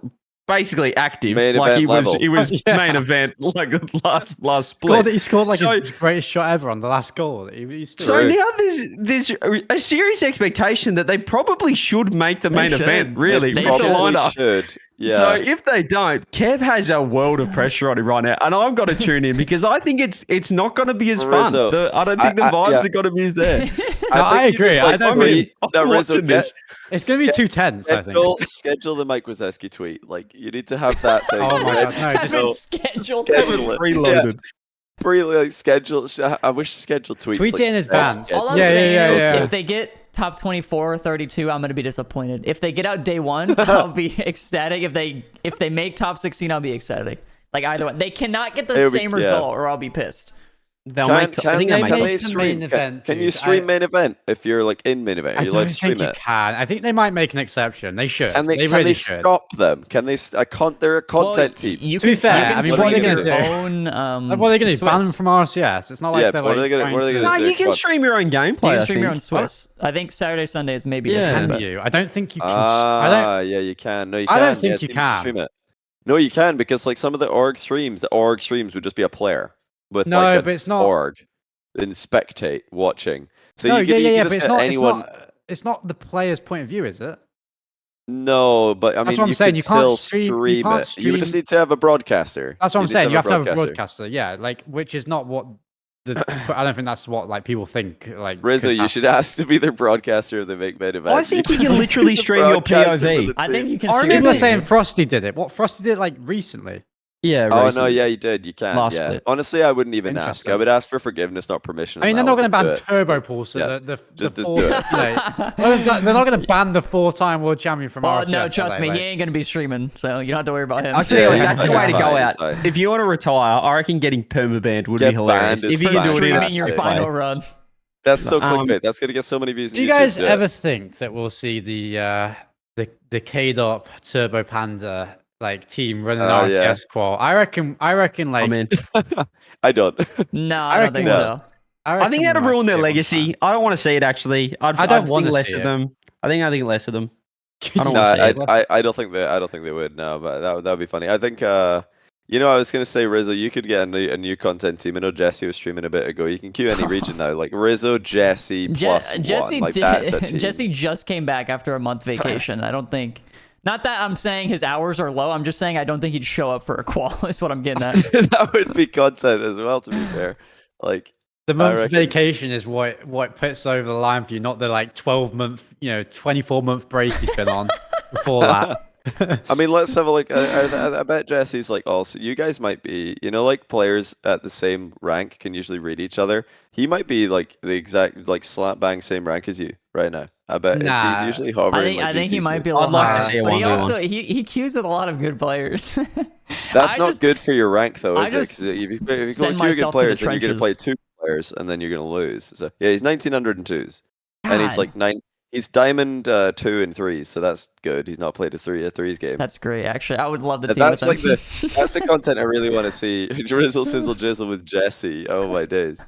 basically active. Main like event level. he was Yeah. main event like last split. He scored like So- his greatest shot ever on the last goal. He's still So True. now there's a serious expectation that they probably should make the main should. event, really, They with the Probably lineup. should. Yeah. So if they don't, Kev has a world of pressure on him right now, and I've got to tune in because I think it's not going to be as fun. Rizzo, I don't think the vibes yeah. are going to be as there. I think you agree. just, I don't agree mean- that Rizzo watching this. It's going to be too tense, I think. schedule the Mike Wazowski tweet. Like you need to have that thing. Oh my God, no, Have just- it scheduled. Schedule it. Preloaded. Schedule. I wish schedule tweets. Tweet like, it in advance. All I'm Yeah, saying yeah. is, if they get top 24 or 32, I'm gonna be disappointed. If they get out day one, I'll be ecstatic. If they make top 16, I'll be ecstatic. Like either one, they cannot get the It'll be- same yeah. result, or I'll be pissed. They'll Can, make. I think they they make make. the stream? main event, Can you dude. stream main event if you're like in main event? Are I you allowed don't to stream think you it? can. I think they might make an exception. They should. Can they really should. stop them? Can they? They're a content team. You To be can, fair, you can I mean, what are they stream gonna your do? own. What are they going to do? Ban them Swiss. from RLCS? It's not like Yeah, they're what are like. they gonna- trying what are they to- gonna No, do? you can stream your own gameplay. You I can stream your own think. Swiss. I think Saturday, Sundays maybe. Yeah. different, Can but- you? I don't think you can. I don't. Yeah, you can. No, you can. I don't think yeah, you teams can. stream it. No, you can because like some of the org streams would just be a player with No, like but it's not. org and spectate watching. So No, you can, yeah, you yeah, can but just it's get not. anyone. It's not the player's point of view, is it? No, but I mean, That's what I'm you saying, could you can't still stream- you can't it. You would just stream- need to have a broadcaster. That's what I'm need saying. You have to have a broadcaster. broadcaster. Yeah, like which is not what the. But I don't think that's what like people think. Like Rizzo, could you happen. should ask to be their broadcaster if they make main event. I think you can literally stream your Broadcaster for POV. the I team. think you can. I stream People remember- are it. saying Frosty did it. What Frosty did like recently? Yeah. Oh no, recently. yeah, you did. You can. Last Yeah. split. Honestly, I wouldn't even ask. I Interesting. would ask for forgiveness, not permission. I mean, on they're that not going one. to Do ban it. Turbo Like, Pulse, yeah. the Just four, do it. they're not going to ban the 4-time world champion from Well, RLCS. no, trust me, he ain't gonna be streaming, so you don't have to worry about him. I'll tell you what, he's that's the fine, way to he's go fine, out. he's fine. If you want to retire, I reckon getting permabanned would Get be hilarious. banned is If you can do it in streaming your fantastic. final run. That's so clickbait. That's gonna get so many views. Do you guys ever think that we'll see the K-Dop Turbo Panda like team running RCS qual? I reckon like I'm in. I don't. No, I don't think reckon so. I think that'll ruin their legacy. I don't want to see it actually. I don't want to less see of it. them. I think less of them. I don't No, want to see it. I don't think they would. No, but that would be funny. I think you know, I was gonna say Rizzo, you could get a new content team. I know Jesse was streaming a bit ago. You can queue any region now, like Rizzo, Jesse plus Jesse one. Like that's a team. Jesse just came back after a month vacation. I don't think. Not that I'm saying his hours are low. I'm just saying I don't think he'd show up for a qual. Is what I'm getting at. That would be content as well. To be fair, like the month vacation is what puts over the line for you, not the like 12-month, 24-month break he's been on before that. I mean, let's have a look. I bet Jesse's like, also, you guys might be, like players at the same rank can usually read each other. He might be like the exact, like slap bang same rank as you right now. I bet he's usually hovering. I think he might be a I'd little like higher, to see a but he 1v1. also he queues with a lot of good players. That's not good for your rank though, is it? 'Cause if you send queue good myself to the players, then you're going to play trenches. 2 players, and then you're going to lose. So yeah, he's 1902s, and he's God. like 9. He's diamond 2 and 3s, so that's good. He's not played a threes game. That's great, actually. I would love the team That's with like him. that's the content I really want to see. Drizzle Sizzle Jizzle with Jesse. Oh my days.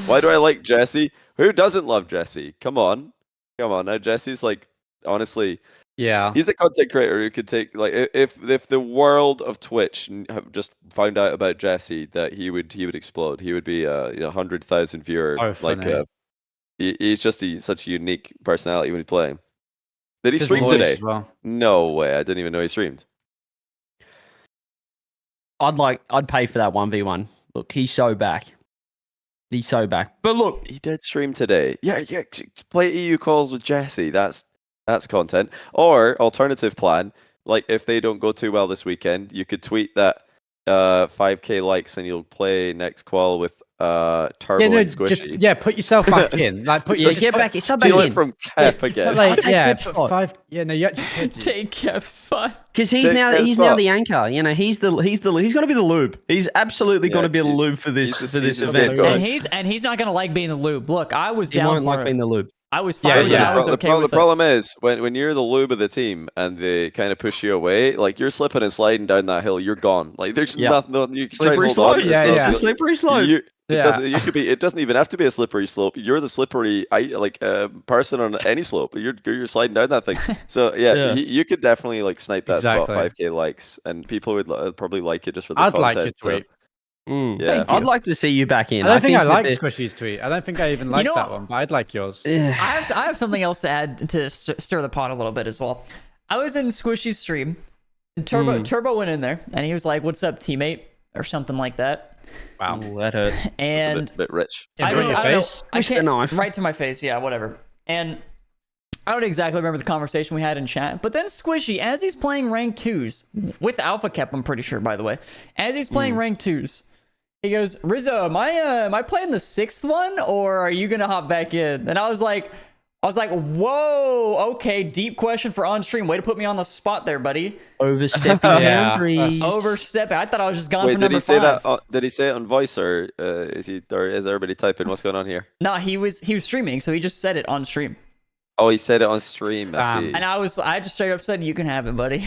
Why do I like Jesse? Who doesn't love Jesse? Come on. Now Jesse's like, honestly, Yeah. he's a content creator who could take, like, if the world of Twitch have just found out about Jesse, that he would explode. He would be a 100,000 viewer. So Like funny. he's just such a unique personality when he's playing. Did he His stream voice today? as well. No way. I didn't even know he streamed. I'd pay for that 1v1. Look, he's so back. But look, He did stream today. Yeah. Play EU calls with Jesse. That's content. Or alternative plan, like if they don't go too well this weekend, you could tweet that 5k likes and you'll play next qual with Turbo and Squishy. Put yourself back in. Like get back. It's not back Steal in. it from Kep again. Like, take Pep's put spot. 5. Yeah, no, you actually could. Take Kev's spot. Because he's Take now Pep's he's now spot. the anchor. He's gonna be the lube. He's absolutely gonna be the lube for this he's a event. scapegoat. And he's not gonna like being the lube. Look, I was He down won't for like it. being the lube. I was Yeah, fine with it. yeah. I was The okay with it. problem is when you're the lube of the team and they kind of push you away, like you're slipping and sliding down that hill, you're gone. Like there's nothing you can try and Slippery hold slope. on to. Yeah, as well. yeah. It's a slippery slope. It doesn't even have to be a slippery slope. You're the slippery person on any slope. You're sliding down that thing. So yeah. You could definitely like snipe that spot, 5k likes, and people would probably like it just for the I'd content. like your tweet. Yeah, I'd like to see you back in. I don't think I that like they're- Squishy's tweet. I don't think I even like that one, but I'd like yours. Yeah. I have something else to add to stir the pot a little bit as well. I was in Squishy's stream. Turbo went in there and he was like, "What's up, teammate?" or something like that. Wow. Ooh, that hurt. And it's a bit rich. I Right in your don't know. face? I Twist the can't, knife. right to my face. Yeah, whatever. And I don't exactly remember the conversation we had in chat, but then Squishy, as he's playing rank 2s with Alpha Kep, I'm pretty sure, by the way, as he's playing rank 2s, he goes, "Rizzo, am I playing the 6th one, or are you gonna hop back in?" And I was like, "Whoa, okay, deep question for on stream. Way to put me on the spot there, buddy. Overstepping Yeah. boundaries. Overstepping. I thought I was just gone Wait, for did number he say 5. that? Did he say it on voice, or is everybody typing? What's going on here? No, he was streaming, so he just said it on stream, Oh, he said it on stream. I see. and I just straight up said, "You can have it, buddy."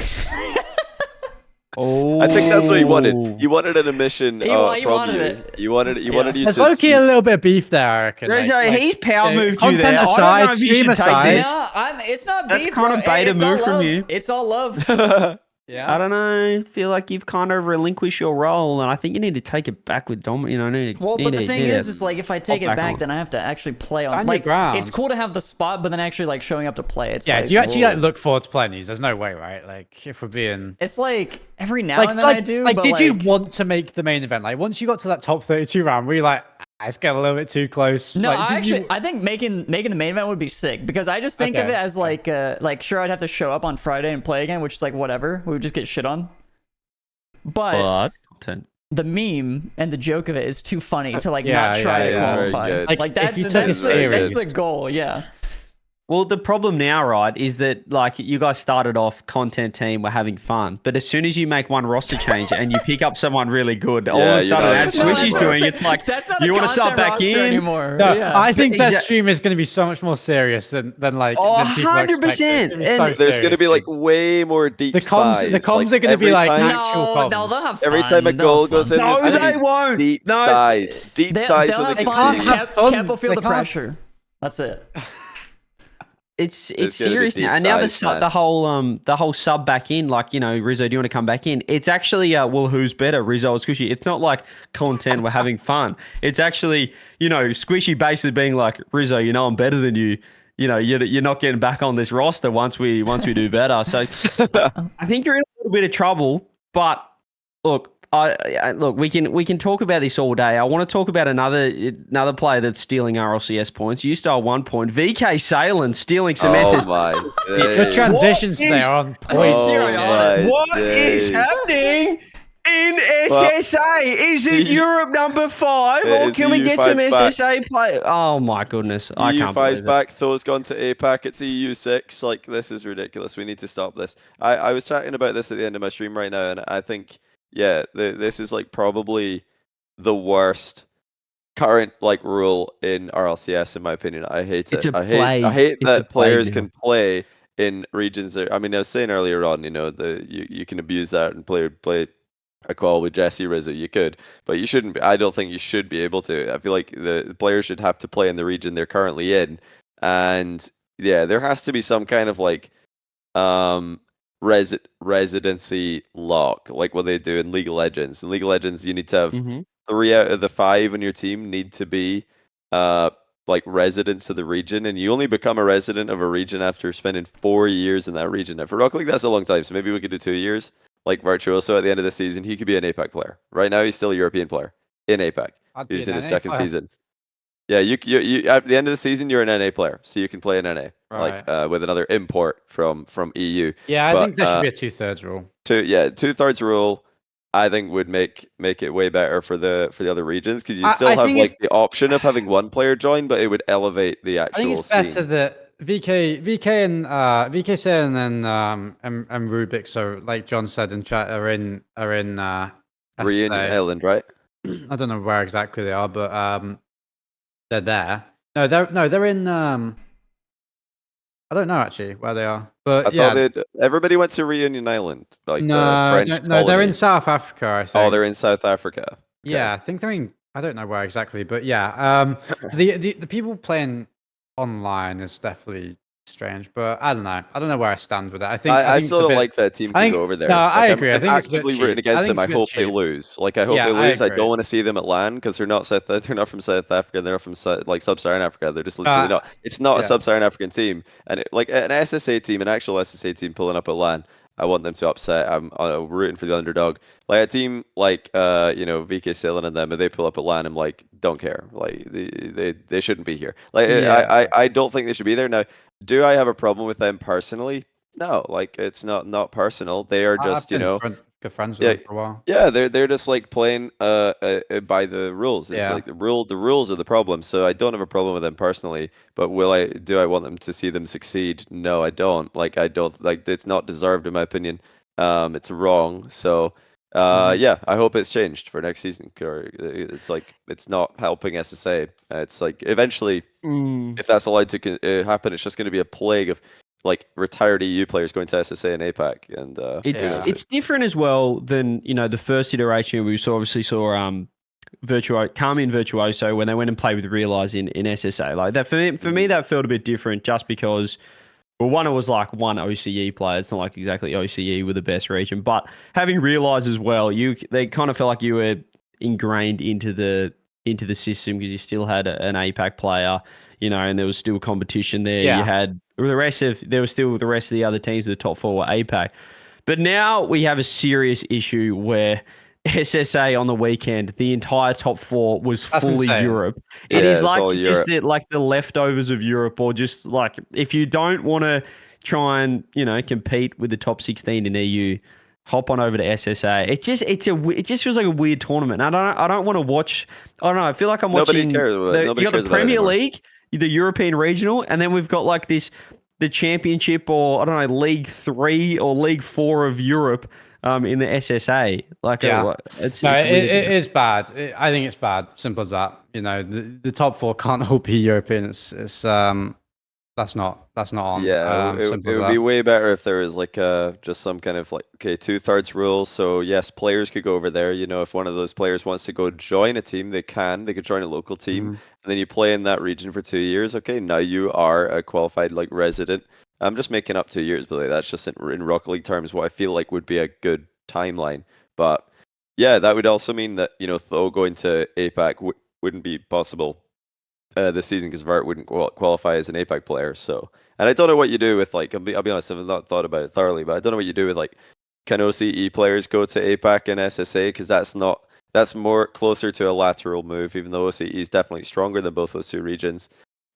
Oh, I think that's what he wanted. He wanted an admission He from wanted you. it. He wanted you There's to. low-key a little bit of beef there, I reckon. Rizzo, he's power moved you content there. aside, I don't know if you stream should take aside. this. No, it's not That's beef, kind bro. of beta It's all move from love. you. It's all love. Yeah. I don't know. I feel like you've kind of relinquished your role, and I think you need to take it back with Dom. Well, but the thing is like if I take it back back, on. then I have to actually play on. Stand your Like ground. it's cool to have the spot, but then actually like showing up to play. It's Yeah, like, do you actually whoa. like look forward to playing these? There's no way, right? Like, if we're being It's like every now and then I do. like, but did you like- want to make the main event? Like, once you got to that top 32 round, were you like, it's getting a little bit too close? No, like, I think making the main event would be sick because I just think of Okay, it as like sure I'd have to show up on Friday and play again, which is like whatever. We would just get shit on. But content. The meme and the joke of it is too funny to like Yeah, not try yeah, to yeah. qualify. Very good. Like that's if you took that's, it the, serious, that's the goal. Yeah. Well, the problem now, right, is that like you guys started off content team, we're having fun, but as soon as you make one roster change and you pick up someone really good, all of Yeah, a you're sudden, not as having fun Swishy's anymore. doing, it's like That's not you a want to sub content back roster in. anymore. No, Yeah. I think their Exa- stream is going to be so much more serious than like Oh, than people expect. 100%. It's gonna be so And There's going to be serious, like way more deep the comms. sides. The comms are going to every be like time- actual comms. No, they'll have Every fun. time a They'll goal have goes fun. in, No, there's gonna they be won't. deep No. size. Deep size They'll when have they They fun. can't can have fun. Kep will feel They the can't- pressure. That's it. It's gonna be serious deep now, and now size, man. the whole sub back in, like Rizzo, do you want to come back in? It's actually well, who's better, Rizzo or Squishy? It's not like content, we're having fun. It's actually Squishy basically being like, Rizzo, I'm better than you. You're not getting back on this roster once we do better. So I think you're in a little bit of trouble. But look, look, we can talk about this all day. I want to talk about another player that's stealing RLCS points. You stole 1 point. VK Salen stealing some Oh SS. my! The days. transitions What there is- are on point. Oh You're on my it. What is days. happening in Well, SSA? Is it Europe number 5, or It's can we get some EU5's back. SSA play? Oh my goodness, I can't EU5's believe it. back. Tho's gone to APAC. It's EU6. Like, this is ridiculous. We need to stop this. I was chatting about this at the end of my stream right now, and I think, yeah, this is like probably the worst current like rule in RLCS in my opinion. I hate It's it. a I hate plague. It's a that players plague now. can play in regions that, I mean, I was saying earlier on, you can abuse that and play a call with Jesse Rizzo. You could, but you shouldn't be. I don't think you should be able to. I feel like the players should have to play in the region they're currently in, and yeah, there has to be some kind of like residency lock, like what they do in League of Legends. In League of Legends, you need to have 3 out of the 5 on your team need to be like residents of the region, and you only become a resident of a region after spending 4 years in that region. Now for Rocket League, that's a long time, so maybe we could do 2 years. Like Virtuoso at the end of the season, he could be an APAC player. Right now, he's still a European player in APAC. He's in his second season. Yeah, you at the end of the season, you're an NA player, so you can play in NA, Right. like with another import from EU. Yeah, I But, think there should be a 2/3 rule. 2/3 rule, I think would make it way better for the other regions, because you still I have think like the option of having one player join, but it would elevate the I think actual it's better scene. that VK and VK Sen and Rubik. So like John said in chat, are in Reunion SSA. Island, right? I don't know where exactly they are, but they're there. No, they're in. I don't know actually where they are, but I thought everybody went to Reunion Island, like the French no, they're in colony. South Africa. I think. Oh, they're in South Africa. Okay. Yeah, I think they're in. I don't know where exactly, but yeah. The people playing online is definitely strange, but I don't know. I don't know where I stand with it. I think I think still it's a don't bit- like that team I can think- go over there. no, Like, I agree. I I'm think it's a bit actively cheap. rooting against I think them. I it's a bit hope they cheap. lose. Like, I hope Yeah, they I lose. I agree. don't want to see them at LAN because they're not from South Africa. They're not from sub-Saharan Africa. They're just literally not. It's not yeah. a sub-Saharan African team, and like an SSA team, an actual SSA team pulling up at LAN. I want them to upset. I'm rooting for the underdog. Like a team like VK Salen and them, if they pull up at LAN, I'm like, don't care. Like they shouldn't be here. Like Yeah. I don't think they should be there. Now, do I have a problem with them personally? No, like it's not personal. They are just I've been good friends with yeah, them for a while. yeah, they're just like playing by the rules. It's Yeah. like the rules are the problem. So I don't have a problem with them personally, but do I want them to see them succeed? No, I don't. Like I don't like it's not deserved in my opinion. It's wrong. So yeah, I hope it's changed for next season. It's like it's not helping SSA. It's like eventually, if that's allowed to happen, it's just going to be a plague of like retired EU players going to SSA and APAC, and It's different as well than the first iteration. We obviously saw Carmen Virtuoso when they went and played with Realize in SSA. Like that for me that felt a bit different, just because well, one, it was like one OCE player. It's not like exactly OCE with the best region, but having Realize as well, they kind of felt like you were ingrained into the system because you still had an APAC player, and there was still competition there. Yeah. You had there was still the rest of the other teams. The top 4 were APAC, but now we have a serious issue where SSA on the weekend, the entire top 4 was That's fully insane. Europe. Yeah, It is it's like all just Europe. like the leftovers of Europe, or just like if you don't want to try and compete with the top 16 in EU, hop on over to SSA. It just feels like a weird tournament. And I don't want to watch. I don't know. I feel like I'm watching. Nobody You got cares the about it Premier anymore. League, the European Regional, and then we've got like the Championship, or I don't know, League 3 or League 4 of Europe in the SSA. Like, it's weird. It is bad. I think it's bad. Simple as that. You know, the top 4 can't all be European. It's that's not on. Yeah, it Simple as would that. be way better if there was like just some kind of like, okay, 2/3 rule. So yes, players could go over there. You know, if one of those players wants to go join a team, they can. They could join a local team, and then you play in that region for 2 years. Okay, now you are a qualified like resident. I'm just making up 2 years, but like, that's just in Rocket League terms what I feel like would be a good timeline. But yeah, that would also mean that, you know, Tho going to APAC wouldn't be possible this season because Vart wouldn't qualify as an APAC player. So, and I don't know what you do with like, I'll be honest, I've not thought about it thoroughly, but I don't know what you do with like, can OCE players go to APAC and SSA? Because that's more closer to a lateral move, even though OCE is definitely stronger than both those two regions.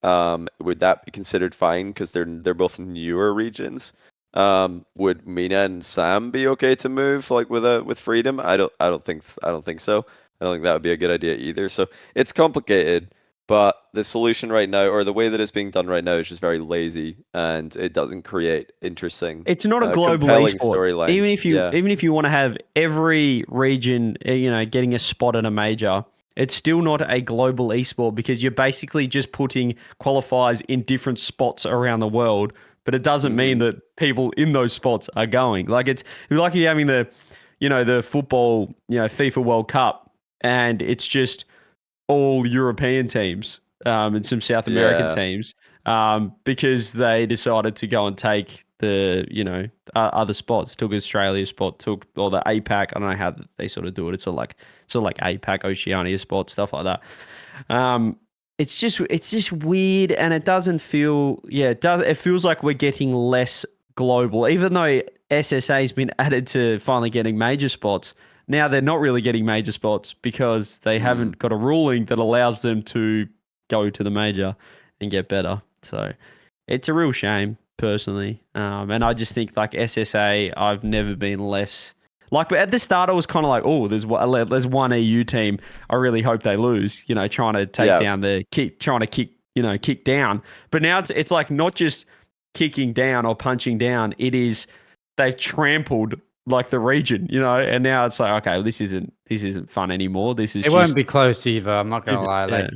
Would that be considered fine because they're both newer regions? Would Mina and Sam be okay to move like with freedom? I don't think so. I don't think that would be a good idea either. So it's complicated. But the solution right now, or the way that it's being done right now, is just very lazy, and it doesn't create interesting. It's not a global esport. Even if you want to have every region, getting a spot in a major, it's still not a global esport because you're basically just putting qualifiers in different spots around the world. But it doesn't mean that people in those spots are going. Like it's like you're having the football, FIFA World Cup, and it's just all European teams and some South American teams because they decided to go and take the other spots. Took Australia's spot, took all the APAC. I don't know how they sort of do it. It's sort of like APAC, Oceania spot, stuff like that. It's just weird, and it doesn't feel. It feels like we're getting less global, even though SSA has been added to finally getting major spots. Now they're not really getting major spots because they haven't got a ruling that allows them to go to the major and get better. So it's a real shame, personally. And I just think like SSA, I've never been less like. But at the start, I was kind of like, oh, there's one EU team. I really hope they lose. Trying to take down trying to kick down. But now it's like not just kicking down or punching down. It is they've trampled like the region, and now it's like, okay, this isn't fun anymore. It won't be close either. I'm not gonna lie. Like,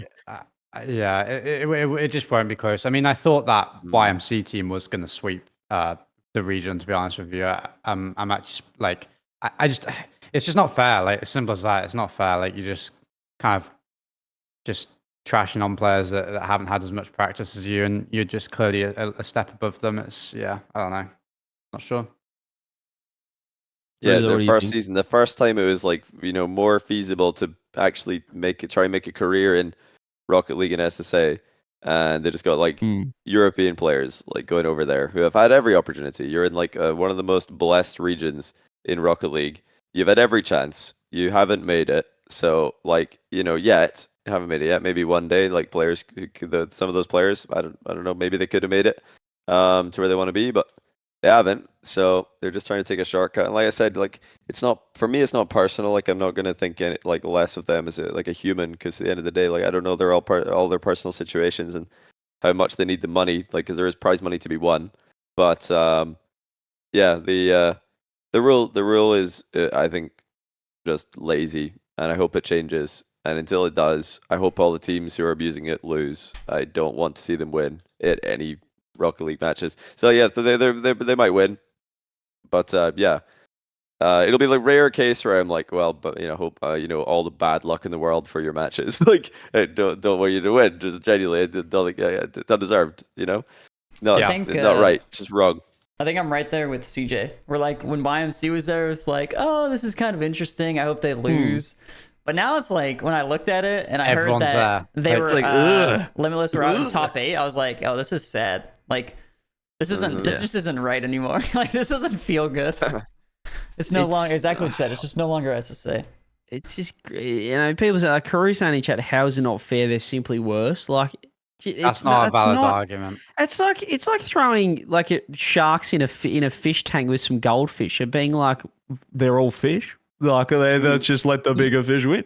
it just won't be close. I mean, I thought that YMC team was gonna sweep the region. To be honest with you, I'm actually like, it's just not fair. Like, as simple as that. It's not fair. Like, you just kind of just trashing on players that haven't had as much practice as you, and you're just clearly a step above them. It's I don't know, not sure. Yeah, the first season, the first time it was like, more feasible to actually try and make a career in Rocket League and SSA. And they just got like European players like going over there who have had every opportunity. You're in like one of the most blessed regions in Rocket League. You've had every chance. You haven't made it. So like, yet you haven't made it yet. Maybe one day, like players, some of those players, I don't know, maybe they could have made it to where they want to be, but they haven't, so they're just trying to take a shortcut. And like I said, like it's not for me. It's not personal. Like I'm not gonna think like less of them as a human, because at the end of the day, like I don't know all their personal situations and how much they need the money. Like, because there is prize money to be won. But the rule is I think just lazy, and I hope it changes. And until it does, I hope all the teams who are abusing it lose. I don't want to see them win at any Rocket League matches. So yeah, they might win, but it'll be the rare case where I'm like, well, but hope all the bad luck in the world for your matches. Like, I don't want you to win. Just genuinely, it's undeserved. No, I think, not right, just wrong. I think I'm right there with CJ. We're like, when YMC was there, it's like, oh, this is kind of interesting. I hope they lose. But now it's like, when I looked at it and I heard that they were Limitless were out in top 8, I was like, oh, this is sad. Like, this just isn't right anymore. Like, this doesn't feel good. It's no longer, exactly what you said, it's just no longer SSA. It's just, people say, like, Caruso in chat, how is it not fair? They're simply worse. Like, That's not a valid argument. It's like throwing like sharks in a fish tank with some goldfish and being like, they're all fish. Like let's just let the bigger fish win.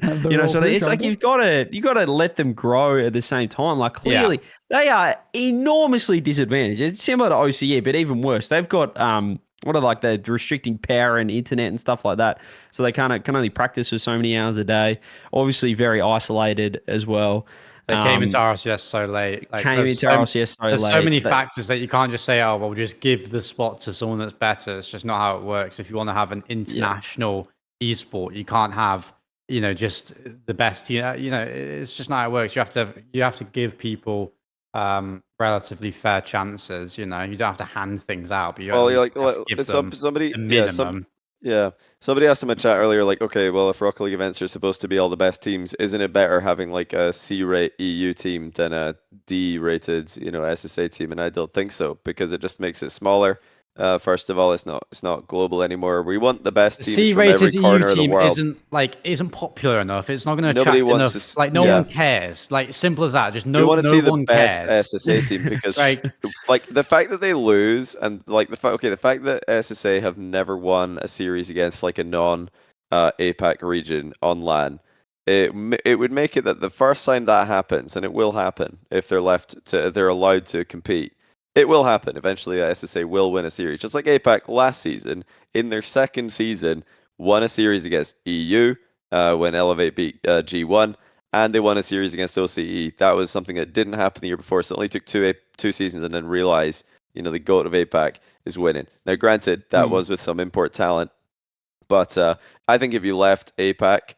So it's like you got to let them grow at the same time. Like clearly they are enormously disadvantaged. It's similar to OCE, but even worse. They've got what are like the restricting power and internet and stuff like that. So they can only practice for so many hours a day. Obviously very isolated as well. They came into RLCS so late. There's so many factors that you can't just say, oh, well, just give the spot to someone that's better. It's just not how it works. If you want to have an international esport, you can't have, just the best. It's just not how it works. You have to give people relatively fair chances. You don't have to hand things out, but you have to give them a minimum. Somebody asked in my chat earlier, like, okay, well, if Rocket League events are supposed to be all the best teams, isn't it better having like a C-rate EU team than a D-rated, SSA team? And I don't think so, because it just makes it smaller. First of all, it's not global anymore. We want the best teams from every corner of the world. Isn't popular enough. It's not going to attract enough. No one cares. Like simple as that. Just no one cares. We want to see the best SSA team because like the fact that they lose and like the fact that SSA have never won a series against like a non APAC region on LAN. It would make it that the first time that happens, and it will happen if they're allowed to compete. It will happen. Eventually, SSA will win a series. Just like APAC last season, in their second season, won a series against EU when Elevate beat G1, and they won a series against OCE. That was something that didn't happen the year before, so it only took two seasons and then realized, the GOAT of APAC is winning. Now, granted, that was with some import talent, but I think if you left APAC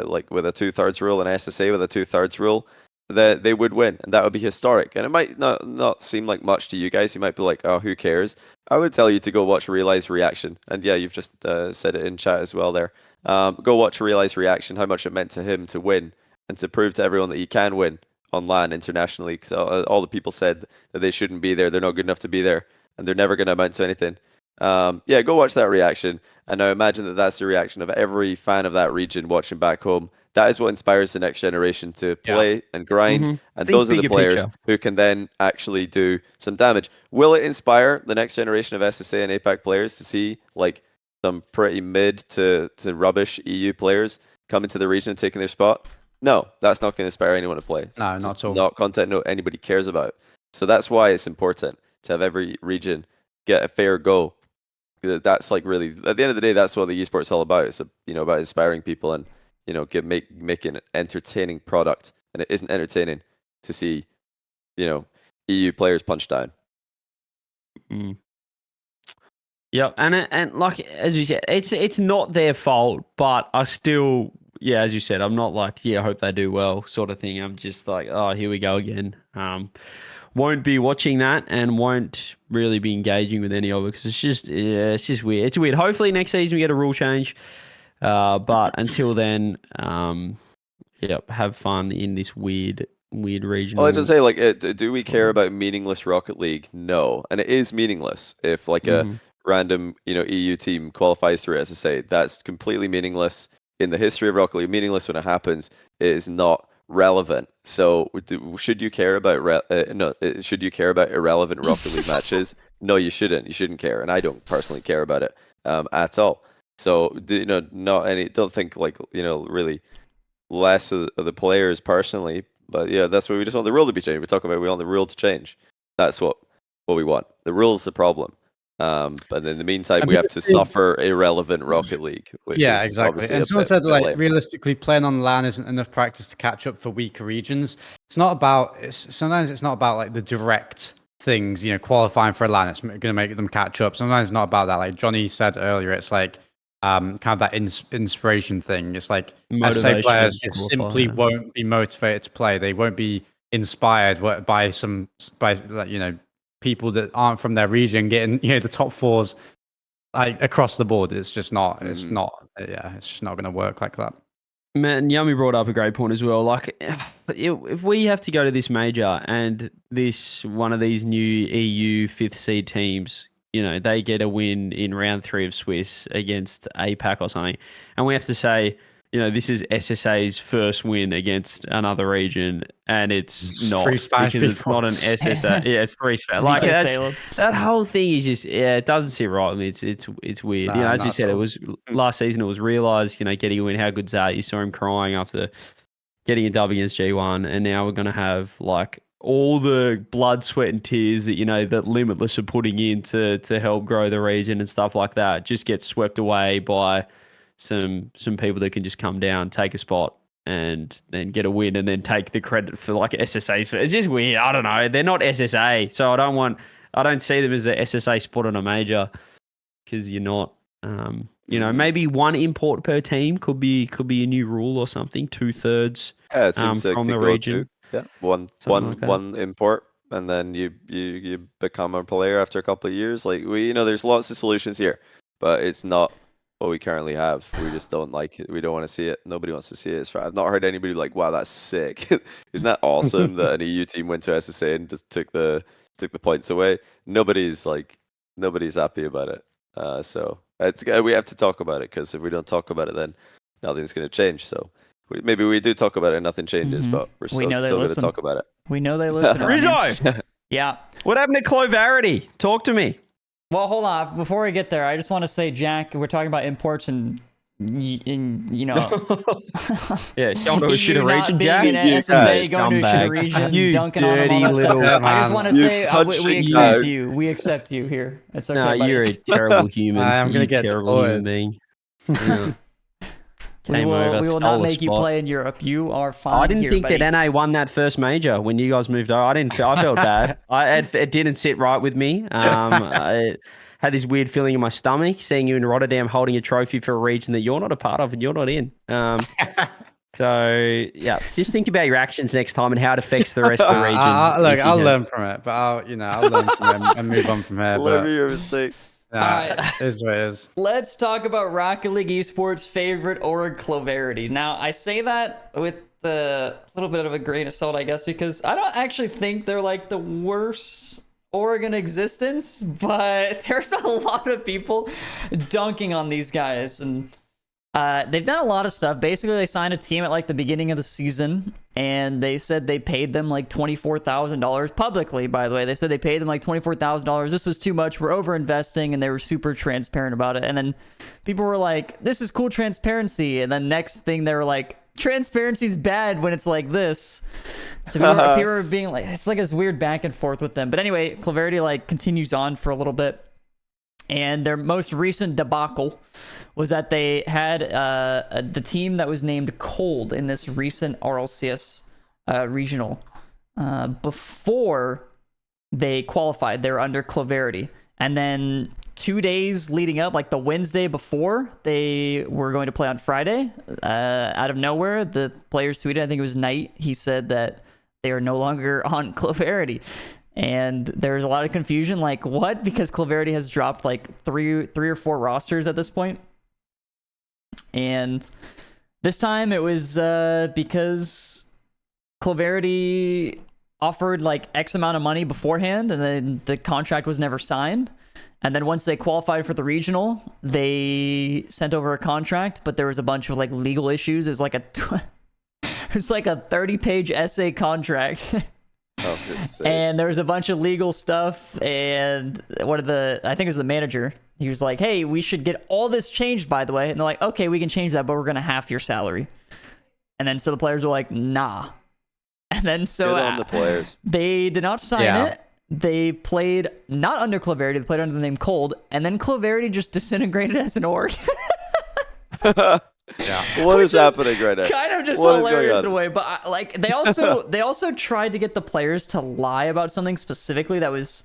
like with a 2/3 rule and SSA with a 2/3 rule, that they would win, and that would be historic. And it might not seem like much to you guys. You might be like, oh, who cares? I would tell you to go watch Realize Reaction. And yeah, you've just said it in chat as well there. Go watch Realize Reaction, how much it meant to him to win and to prove to everyone that he can win on LAN internationally. Because all the people said that they shouldn't be there, they're not good enough to be there, and they're never going to amount to anything. Go watch that reaction. And now imagine that that's the reaction of every fan of that region watching back home. That is what inspires the next generation to play and grind. And those are the players who can then actually do some damage. Will it inspire the next generation of SSA and APAC players to see like some pretty mid to rubbish EU players coming to the region and taking their spot? No, that's not going to inspire anyone to play. It's not at all. Not content anybody cares about. So that's why it's important to have every region get a fair go. That's like really, at the end of the day, that's what the esports is all about. It's about inspiring people and making an entertaining product, and it isn't entertaining to see, EU players punch down. Yeah, and like as you said, it's not their fault, but I still, as you said, I'm not like, I hope they do well sort of thing. I'm just like, oh, here we go again. Won't be watching that and won't really be engaging with any of it because it's just weird. It's weird. Hopefully next season we get a rule change. But until then, have fun in this weird region. Well, I just say, like, do we care about meaningless Rocket League? No, and it is meaningless if like a random EU team qualifies through SSA. That's completely meaningless in the history of Rocket League. Meaningless when it happens. It is not relevant. So should you care about should you care about irrelevant Rocket League matches? No, you shouldn't. You shouldn't care, and I don't personally care about it at all. So don't think like really less of the players personally, but that's what we just want the rule to be changed. We want the rule to change. That's what we want. The rule's the problem. But in the meantime, we have to suffer irrelevant Rocket League. Which is exactly. And someone said like realistically, playing on LAN isn't enough practice to catch up for weaker regions. Sometimes it's not about like the direct things. Qualifying for a LAN, it's going to make them catch up. Sometimes it's not about that. Like Johnny said earlier, it's like kind of that inspiration thing. It's like SSA players just simply won't be motivated to play. They won't be inspired by people that aren't from their region getting the top fours like across the board. It's just not. It's just not going to work like that. Man, Yummy brought up a great point as well. Like, if we have to go to this major and one of these new EU 5th seed teams, they get a win in round 3 of Swiss against APAC or something, and we have to say, this is SSA's first win against another region, and it's not three Spanish because it's people. not an SSA. Yeah, it's three Spanish. Like that whole thing is just it doesn't sit right with me. It's weird. Nah, As you said, it was last season. It was realised, getting a win. How good's that? You saw him crying after getting a W against G1, and now we're gonna have like all the blood, sweat, and tears that that Limitless are putting in to help grow the region and stuff like that just get swept away by some people that can just come down, take a spot, and then get a win, and then take the credit for like SSA. It's just weird. I don't know. They're not SSA, so I don't see them as the SSA spot on a major because you're not. Maybe one import per team could be a new rule or something. 2/3 it seems like from the the region. Yeah, one import, and then you become a player after a couple of years. Like there's lots of solutions here, but it's not what we currently have. We just don't like it. We don't want to see it. Nobody wants to see it. I've not heard anybody like, "Wow, that's sick." Isn't that awesome that an EU team went to SSA and just took the points away? Nobody's happy about it. So we have to talk about it, because if we don't talk about it, then nothing's going to change. So maybe we do talk about it and nothing changes, but we're still going to talk about it. We know they listen. Rizzo! Yeah. What happened to Clovarity? Talk to me. Well, hold on. Before we get there, I just want to say, Jack, we're talking about imports and yeah, going to a shitter region, Jack. SSA, going to a shitter region, you dunking on dirty them, little. I just want to say we accept you. We accept you here. It's okay. No, buddy. you're a terrible human. I'm gonna get terrible human being. Yeah. We will not make you play in Europe. You are fine. I didn't think that NA won that first major when you guys moved over. I felt bad. It didn't sit right with me. I had this weird feeling in my stomach seeing you in Rotterdam holding a trophy for a region that you're not a part of and you're not in. So yeah, just think about your actions next time and how it affects the rest of the region. I'll learn from it, but I'll learn from it and move on from here. Learn your mistakes. It is what it is. Let's talk about Rocket League Esports' favorite org, Clovarity. Now, I say that with a little bit of a grain of salt, I guess, because I don't actually think they're like the worst org in existence, but there's a lot of people dunking on these guys, and they've done a lot of stuff. Basically, they signed a team at like the beginning of the season, and they said they paid them like $24,000 publicly. By the way, they said they paid them like $24,000. This was too much. We're over investing, and they were super transparent about it. And then people were like, "This is cool transparency." And then next thing they were like, "Transparency's bad when it's like this." So people were being like, it's like this weird back and forth with them. But anyway, Clovarity like continues on for a little bit. And their most recent debacle was that they had the team that was named Cold in this recent RLCS regional. Before they qualified, they were under Clovarity. And then 2 days leading up, like the Wednesday before they were going to play on Friday, out of nowhere, the players tweeted, I think it was Knight, he said that they are no longer on Clovarity. And there's a lot of confusion, like what? Because Clovarity has dropped like three or four rosters at this point. And this time it was because Clovarity offered like X amount of money beforehand, and then the contract was never signed. And then once they qualified for the regional, they sent over a contract, but there was a bunch of like legal issues. There's like a 30-page essay contract. Oh, and there was a bunch of legal stuff, and I think it was the manager, he was like, "Hey, we should get all this changed, by the way." And they're like, "Okay, we can change that, but we're gonna half your salary." And then so the players were like, "Nah." And then so the players. They did not sign it. They played not under Clovarity, they played under the name Cold, and then Clovarity just disintegrated as an org. Yeah. What is happening right now? Kind of just hilarious in a way, but they also tried to get the players to lie about something specifically that was.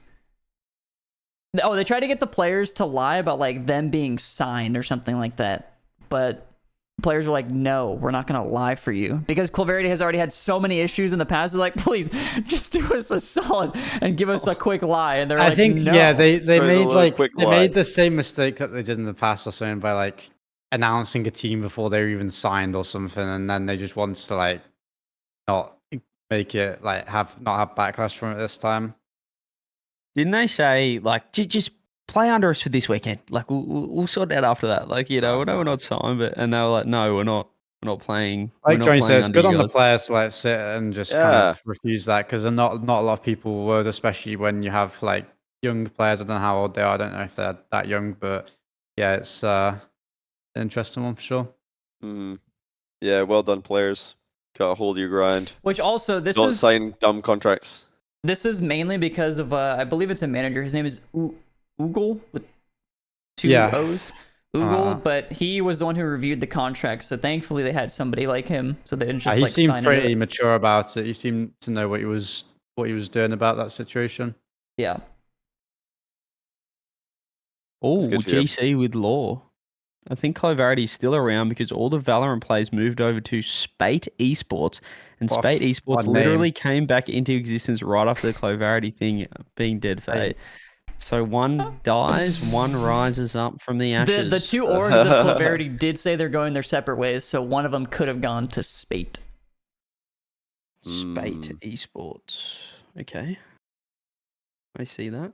Oh, they tried to get the players to lie about like them being signed or something like that, but players were like, "No, we're not gonna lie for you," because Clovarity has already had so many issues in the past. They're like, "Please, just do us a solid and give us a quick lie." And they're like, "No." Yeah, they made the same mistake that they did in the past or something by like announcing a team before they were even signed or something, and then they just wants to like not make it like not have backlash from it this time. Didn't they say like just play under us for this weekend? Like we'll sort that after that. Like we know we're not signed, and they were like, "No, we're not." We're not playing. Like Johnny said, it's under good on you the guys. players to like sit and just kind of refuse that because not a lot of people would, especially when you have like young players. I don't know how old they are. I don't know if they're that young, but yeah, it's an interesting one for sure. Yeah, well done, players. Gotta hold your grind. Which also, Don't sign dumb contracts. This is mainly because of, I believe it's a manager. His name is Ugal with two O's. Ugal, but he was the one who reviewed the contract. So thankfully they had somebody like him. So they didn't just he like seemed sign pretty mature about it. He seemed to know what he was doing about that situation. Yeah. Oh, GC with Law. I think Clovarity is still around because all the Valorant players moved over to Spate Esports, and Spate Esports literally came back into existence right after the Clovarity thing being dead fate. So one dies, one rises up from the ashes. The two orgs of Clovarity did say they're going their separate ways, so one of them could have gone to Spate. Spate Esports. Okay. I see that.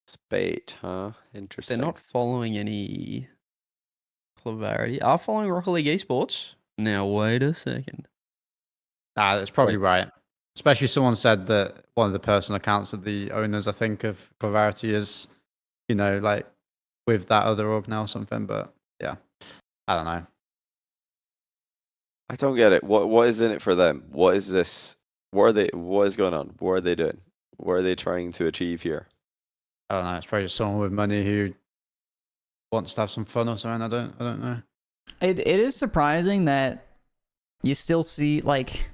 Spate, huh? Interesting. They're not following any Clovarity. Are following Rocket League Esports. Now, wait a second. Nah, that's probably right. Especially someone said that one of the personal accounts of the owners, I think, of Clovarity is, like with that other org now or something. But yeah, I don't know. I don't get it. What is in it for them? What is this? What is going on? What are they doing? What are they trying to achieve here? I don't know. It's probably just someone with money who wants to have some fun or something. I don't know. It is surprising that you still see like.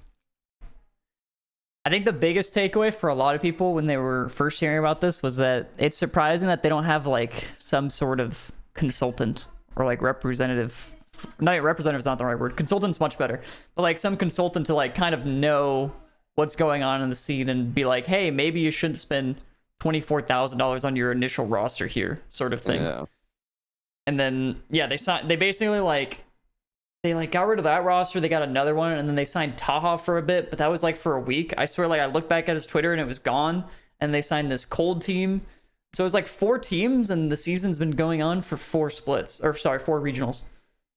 I think the biggest takeaway for a lot of people when they were first hearing about this was that it's surprising that they don't have like some sort of consultant or like representative. Not representative is not the right word. Consultant's much better, but like some consultant to like kind of know what's going on in the scene and be like, hey, maybe you shouldn't spend $24,000 on your initial roster here, sort of thing. Yeah. And then they basically they got rid of that roster, they got another one, and then they signed Taha for a bit, but that was like for a week. I swear, like I looked back at his Twitter and it was gone, and they signed this cold team. So it was like 4 teams, and the season's been going on for 4 regionals.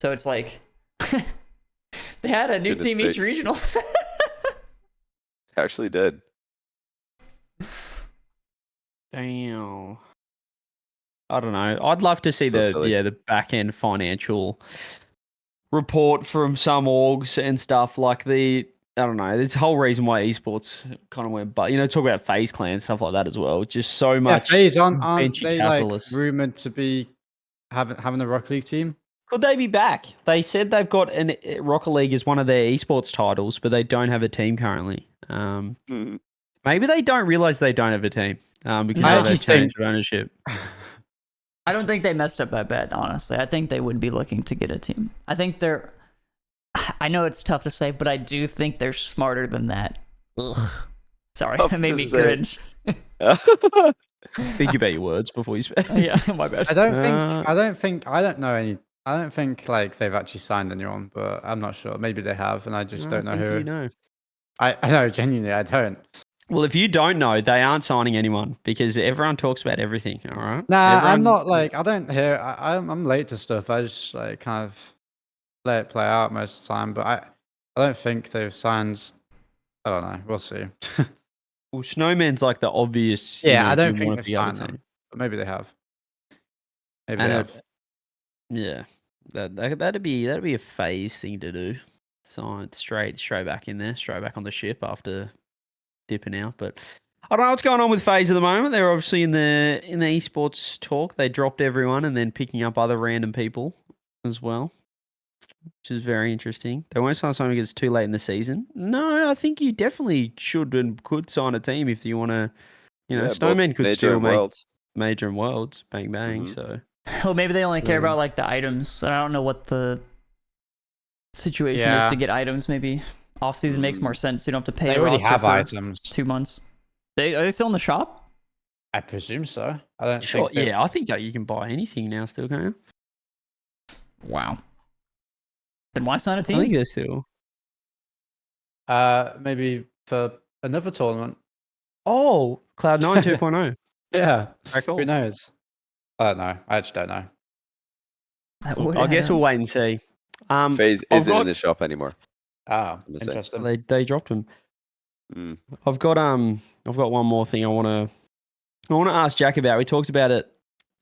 So it's like they had a new team each regional. Actually did. Damn. I don't know. I'd love to see the back end financial report from some orgs and stuff like I don't know. There's a whole reason why esports kind of went, but talk about FaZe Clan stuff like that as well. Just so much. FaZe aren't they like rumored to be having a Rocket League team? Could they be back? They said they've got Rocket League as one of their esports titles, but they don't have a team currently. Maybe they don't realize they don't have a team because they've changed ownership. I don't think they messed up that bad, honestly. I think they would be looking to get a team. I think I know it's tough to say, but I do think they're smarter than that. Ugh. Sorry, that made me cringe. Think about your words before you speak. Yeah, my bad. I don't think like they've actually signed anyone, but I'm not sure. Maybe they have, and I just don't know who. You know. I know, genuinely, I don't. Well, if you don't know, they aren't signing anyone because everyone talks about everything. All right. Nah, I'm not like I don't hear. I'm late to stuff. I just like kind of let it play out most of the time. But I don't think they've signed. I don't know. We'll see. Well, Snowman's like the obvious. Yeah, I don't think they've signed them, but maybe they have. Maybe they have. Yeah, that'd be a FaZe thing to do. Sign straight back in there, straight back on the ship after dipping out. But I don't know what's going on with FaZe at the moment. They're obviously in the esports talk. They dropped everyone and then picking up other random people as well, which is very interesting. They won't sign something because it's too late in the season. No, I think you definitely should and could sign a team if you want to. Snowman could still make major and worlds, bang bang. So. Well, maybe they only care about like the items. I don't know what the situation is to get items. Maybe off season makes more sense. You don't have to pay. They already have items. 2 months. Are they still in the shop? I presume so. I don't sure. think. Yeah, I think you can buy anything now. Still, can't you? Wow. Then why sign a team? I think they're still. Maybe for another tournament. Oh, Cloud9 2.0. Yeah. Cool. Who knows? I don't know. I actually don't know. I guess we'll wait and see. FaZe isn't in the shop anymore. Oh, interesting. They dropped him. Mm. I've got one more thing I want to ask Jack about. We talked about it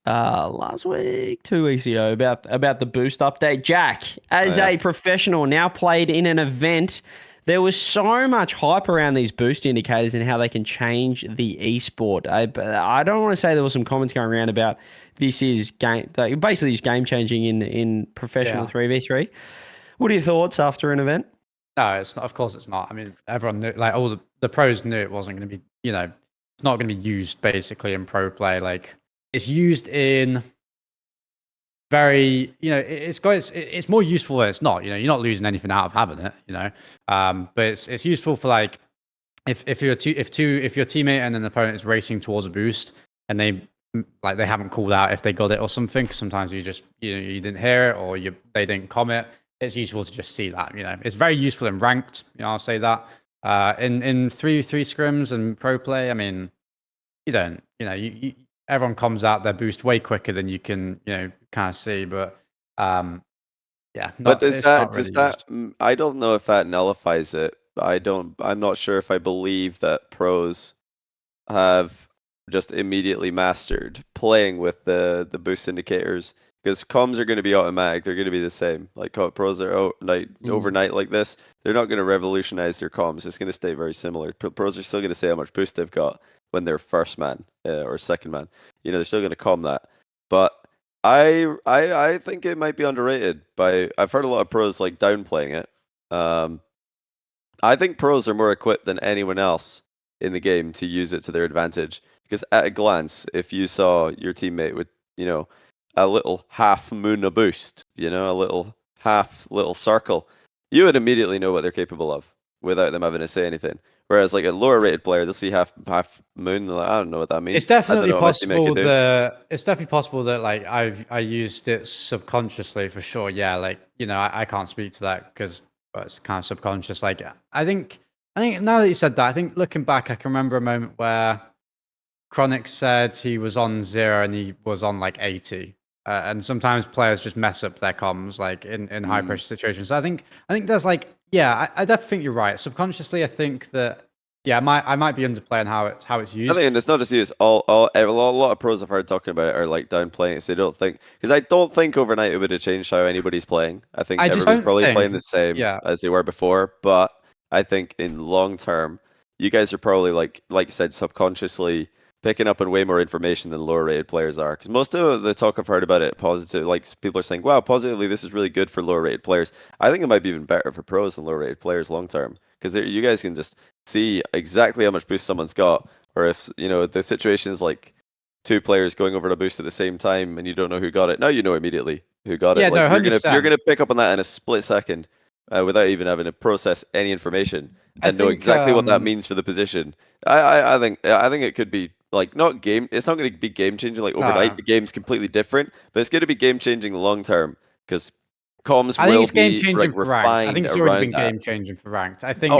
last week, 2 weeks ago, about the boost update. Jack, as a professional, now played in an event, there was so much hype around these boost indicators and how they can change the esport. I don't want to say there was some comments going around about this is basically just game changing in professional 3v3. What are your thoughts after an event? No, it's not. Of course, it's not. I mean, everyone knew, like all the pros knew it wasn't going to be. It's not going to be used basically in pro play. Like it's used in very, it's more useful than it's not. You're not losing anything out of having it. But it's useful for like if your teammate and an opponent is racing towards a boost and they haven't called out if they got it or something. Sometimes you just you didn't hear it or they didn't comment. It's useful to just see that. It's very useful in ranked. I'll say that. In 3v3 scrims and pro play, I mean, you don't. Everyone comes out their boost way quicker than you can kind of see. But but does that? I don't know if that nullifies it. I'm not sure if I believe that pros have just immediately mastered playing with the boost indicators, because comms are going to be automatic. They're going to be the same. Like pros are overnight like this. They're not going to revolutionize their comms. It's going to stay very similar. Pros are still going to say how much boost they've got when they're first man or second man. They're still going to comm that. But I think it might be underrated. I've heard a lot of pros like downplaying it. I think pros are more equipped than anyone else in the game to use it to their advantage. Because at a glance, if you saw your teammate with a little half moon a boost, a little circle, you would immediately know what they're capable of without them having to say anything. Whereas like a lower rated player, they'll see half moon, like, I don't know what that means. It's definitely possible that like I used it subconsciously for sure. Yeah, like I can't speak to that because it's kind of subconscious. Like I think now that you said that, I think looking back, I can remember a moment where Chronic said he was on 0 and he was on like 80. And sometimes players just mess up their comms like in high pressure situations. So I think there's like, I definitely think you're right. Subconsciously, I think that I might be underplaying how it's used. I think it's not just used. A lot of pros I've heard talking about it are like downplaying it. So they don't think, because I don't think overnight it would have changed how anybody's playing. I think everybody's probably playing the same as they were before. But I think in long term, you guys are probably like you said, subconsciously picking up on way more information than lower rated players are. Because most of the talk I've heard about it positive, like people are saying, wow, positively, this is really good for lower rated players. I think it might be even better for pros than lower rated players long term. Because you guys can just see exactly how much boost someone's got. Or if, the situation is like 2 players going over a boost at the same time and you don't know who got it. Now you know immediately who got it. Like, you're gonna pick up on that in a split second without even having to process any information and know exactly what that means for the position. I think it could be like it's not going to be game changing like overnight. The game's completely different, but it's going to be game changing long term because comms will be like refined. I think it's already been game changing for ranked. I think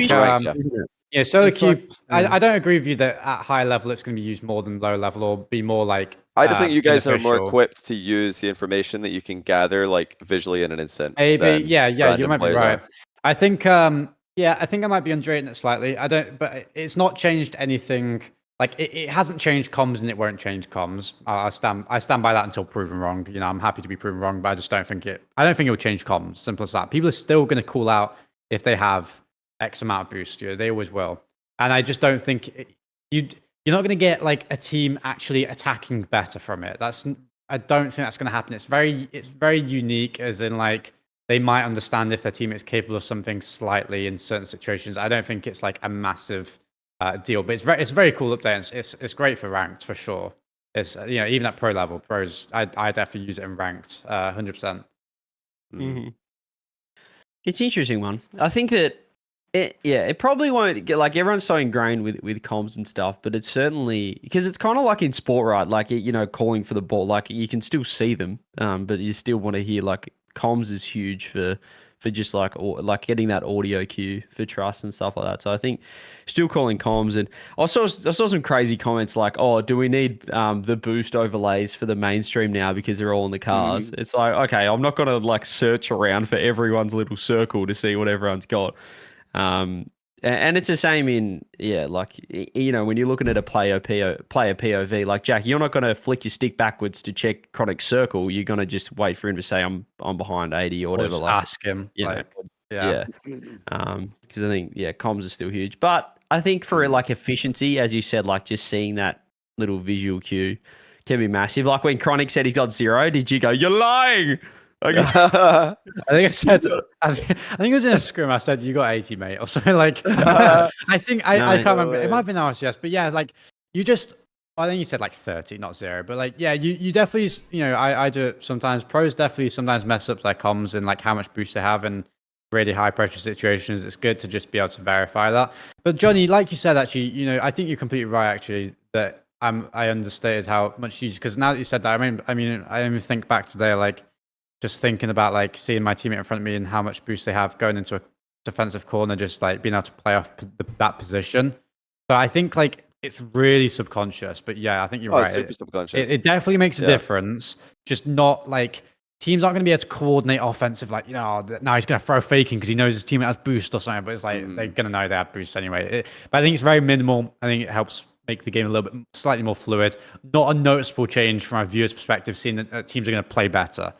Solo queue. I don't agree with you that at high level it's going to be used more than low level or be more like. I just think you guys are more equipped to use the information that you can gather like visually in an instant. Maybe, you might be right. I think, I think I might be underrating it slightly. But it's not changed anything. Like it hasn't changed comms and it won't change comms. I stand by that until proven wrong. I'm happy to be proven wrong, but I just don't think it. I don't think it will change comms. Simple as that. People are still going to call out if they have X amount of boost. They always will. And I just don't think you're not going to get like a team actually attacking better from it. I don't think that's going to happen. It's very unique, as in like they might understand if their team is capable of something slightly in certain situations. I don't think it's like a massive deal, but it's a very cool update. It's great for ranked for sure. It's even at pro level, pros I definitely use it in ranked 100%. Mm-hmm. It's an interesting one. I think that it probably won't get like everyone's so ingrained with comms and stuff, but it's certainly because it's kind of like in sport, right? Like calling for the ball, like you can still see them, but you still want to hear like comms is huge for just like getting that audio cue for trust and stuff like that. So I think still calling comms, and I saw some crazy comments like, oh, do we need the boost overlays for the mainstream now because they're all in the cars? It's like, okay, I'm not gonna like search around for everyone's little circle to see what everyone's got. And it's the same in, like, you know, when you're looking at a player POV, like Jack, you're not going to flick your stick backwards to check Chronic's circle. You're going to just wait for him to say, I'm behind 80 or whatever. Just like, ask him. Yeah. Because I think, comms are still huge. But I think for like efficiency, as you said, like just seeing that little visual cue can be massive. Like when Chronic said he's got 0, did you go, you're lying? Okay. I think it was in a scrim. I said you got 80, mate, or something like. I think I can't remember. It might have been RLCS, but yeah, like you just. I think you said like 30, not 0, but like you definitely, you know, I do it sometimes. Pros definitely sometimes mess up their comms and like how much boost they have in really high pressure situations. It's good to just be able to verify that. But Johnny, like you said, actually, you know, I think you're completely right. Actually, that I understated how much you, because now that you said that, I mean, I even think back today, like. Just thinking about like seeing my teammate in front of me and how much boost they have going into a defensive corner, just like being able to play off that position. So I think like it's really subconscious, but yeah, I think you're right. Super subconscious. It definitely makes a difference. Just not like teams aren't going to be able to coordinate offensive. Like, you know, now he's going to throw faking because he knows his teammate has boost or something. But it's like they're going to know they have boost anyway. But I think it's very minimal. I think it helps make the game a little bit slightly more fluid. Not a noticeable change from a viewer's perspective, seeing that teams are going to play better.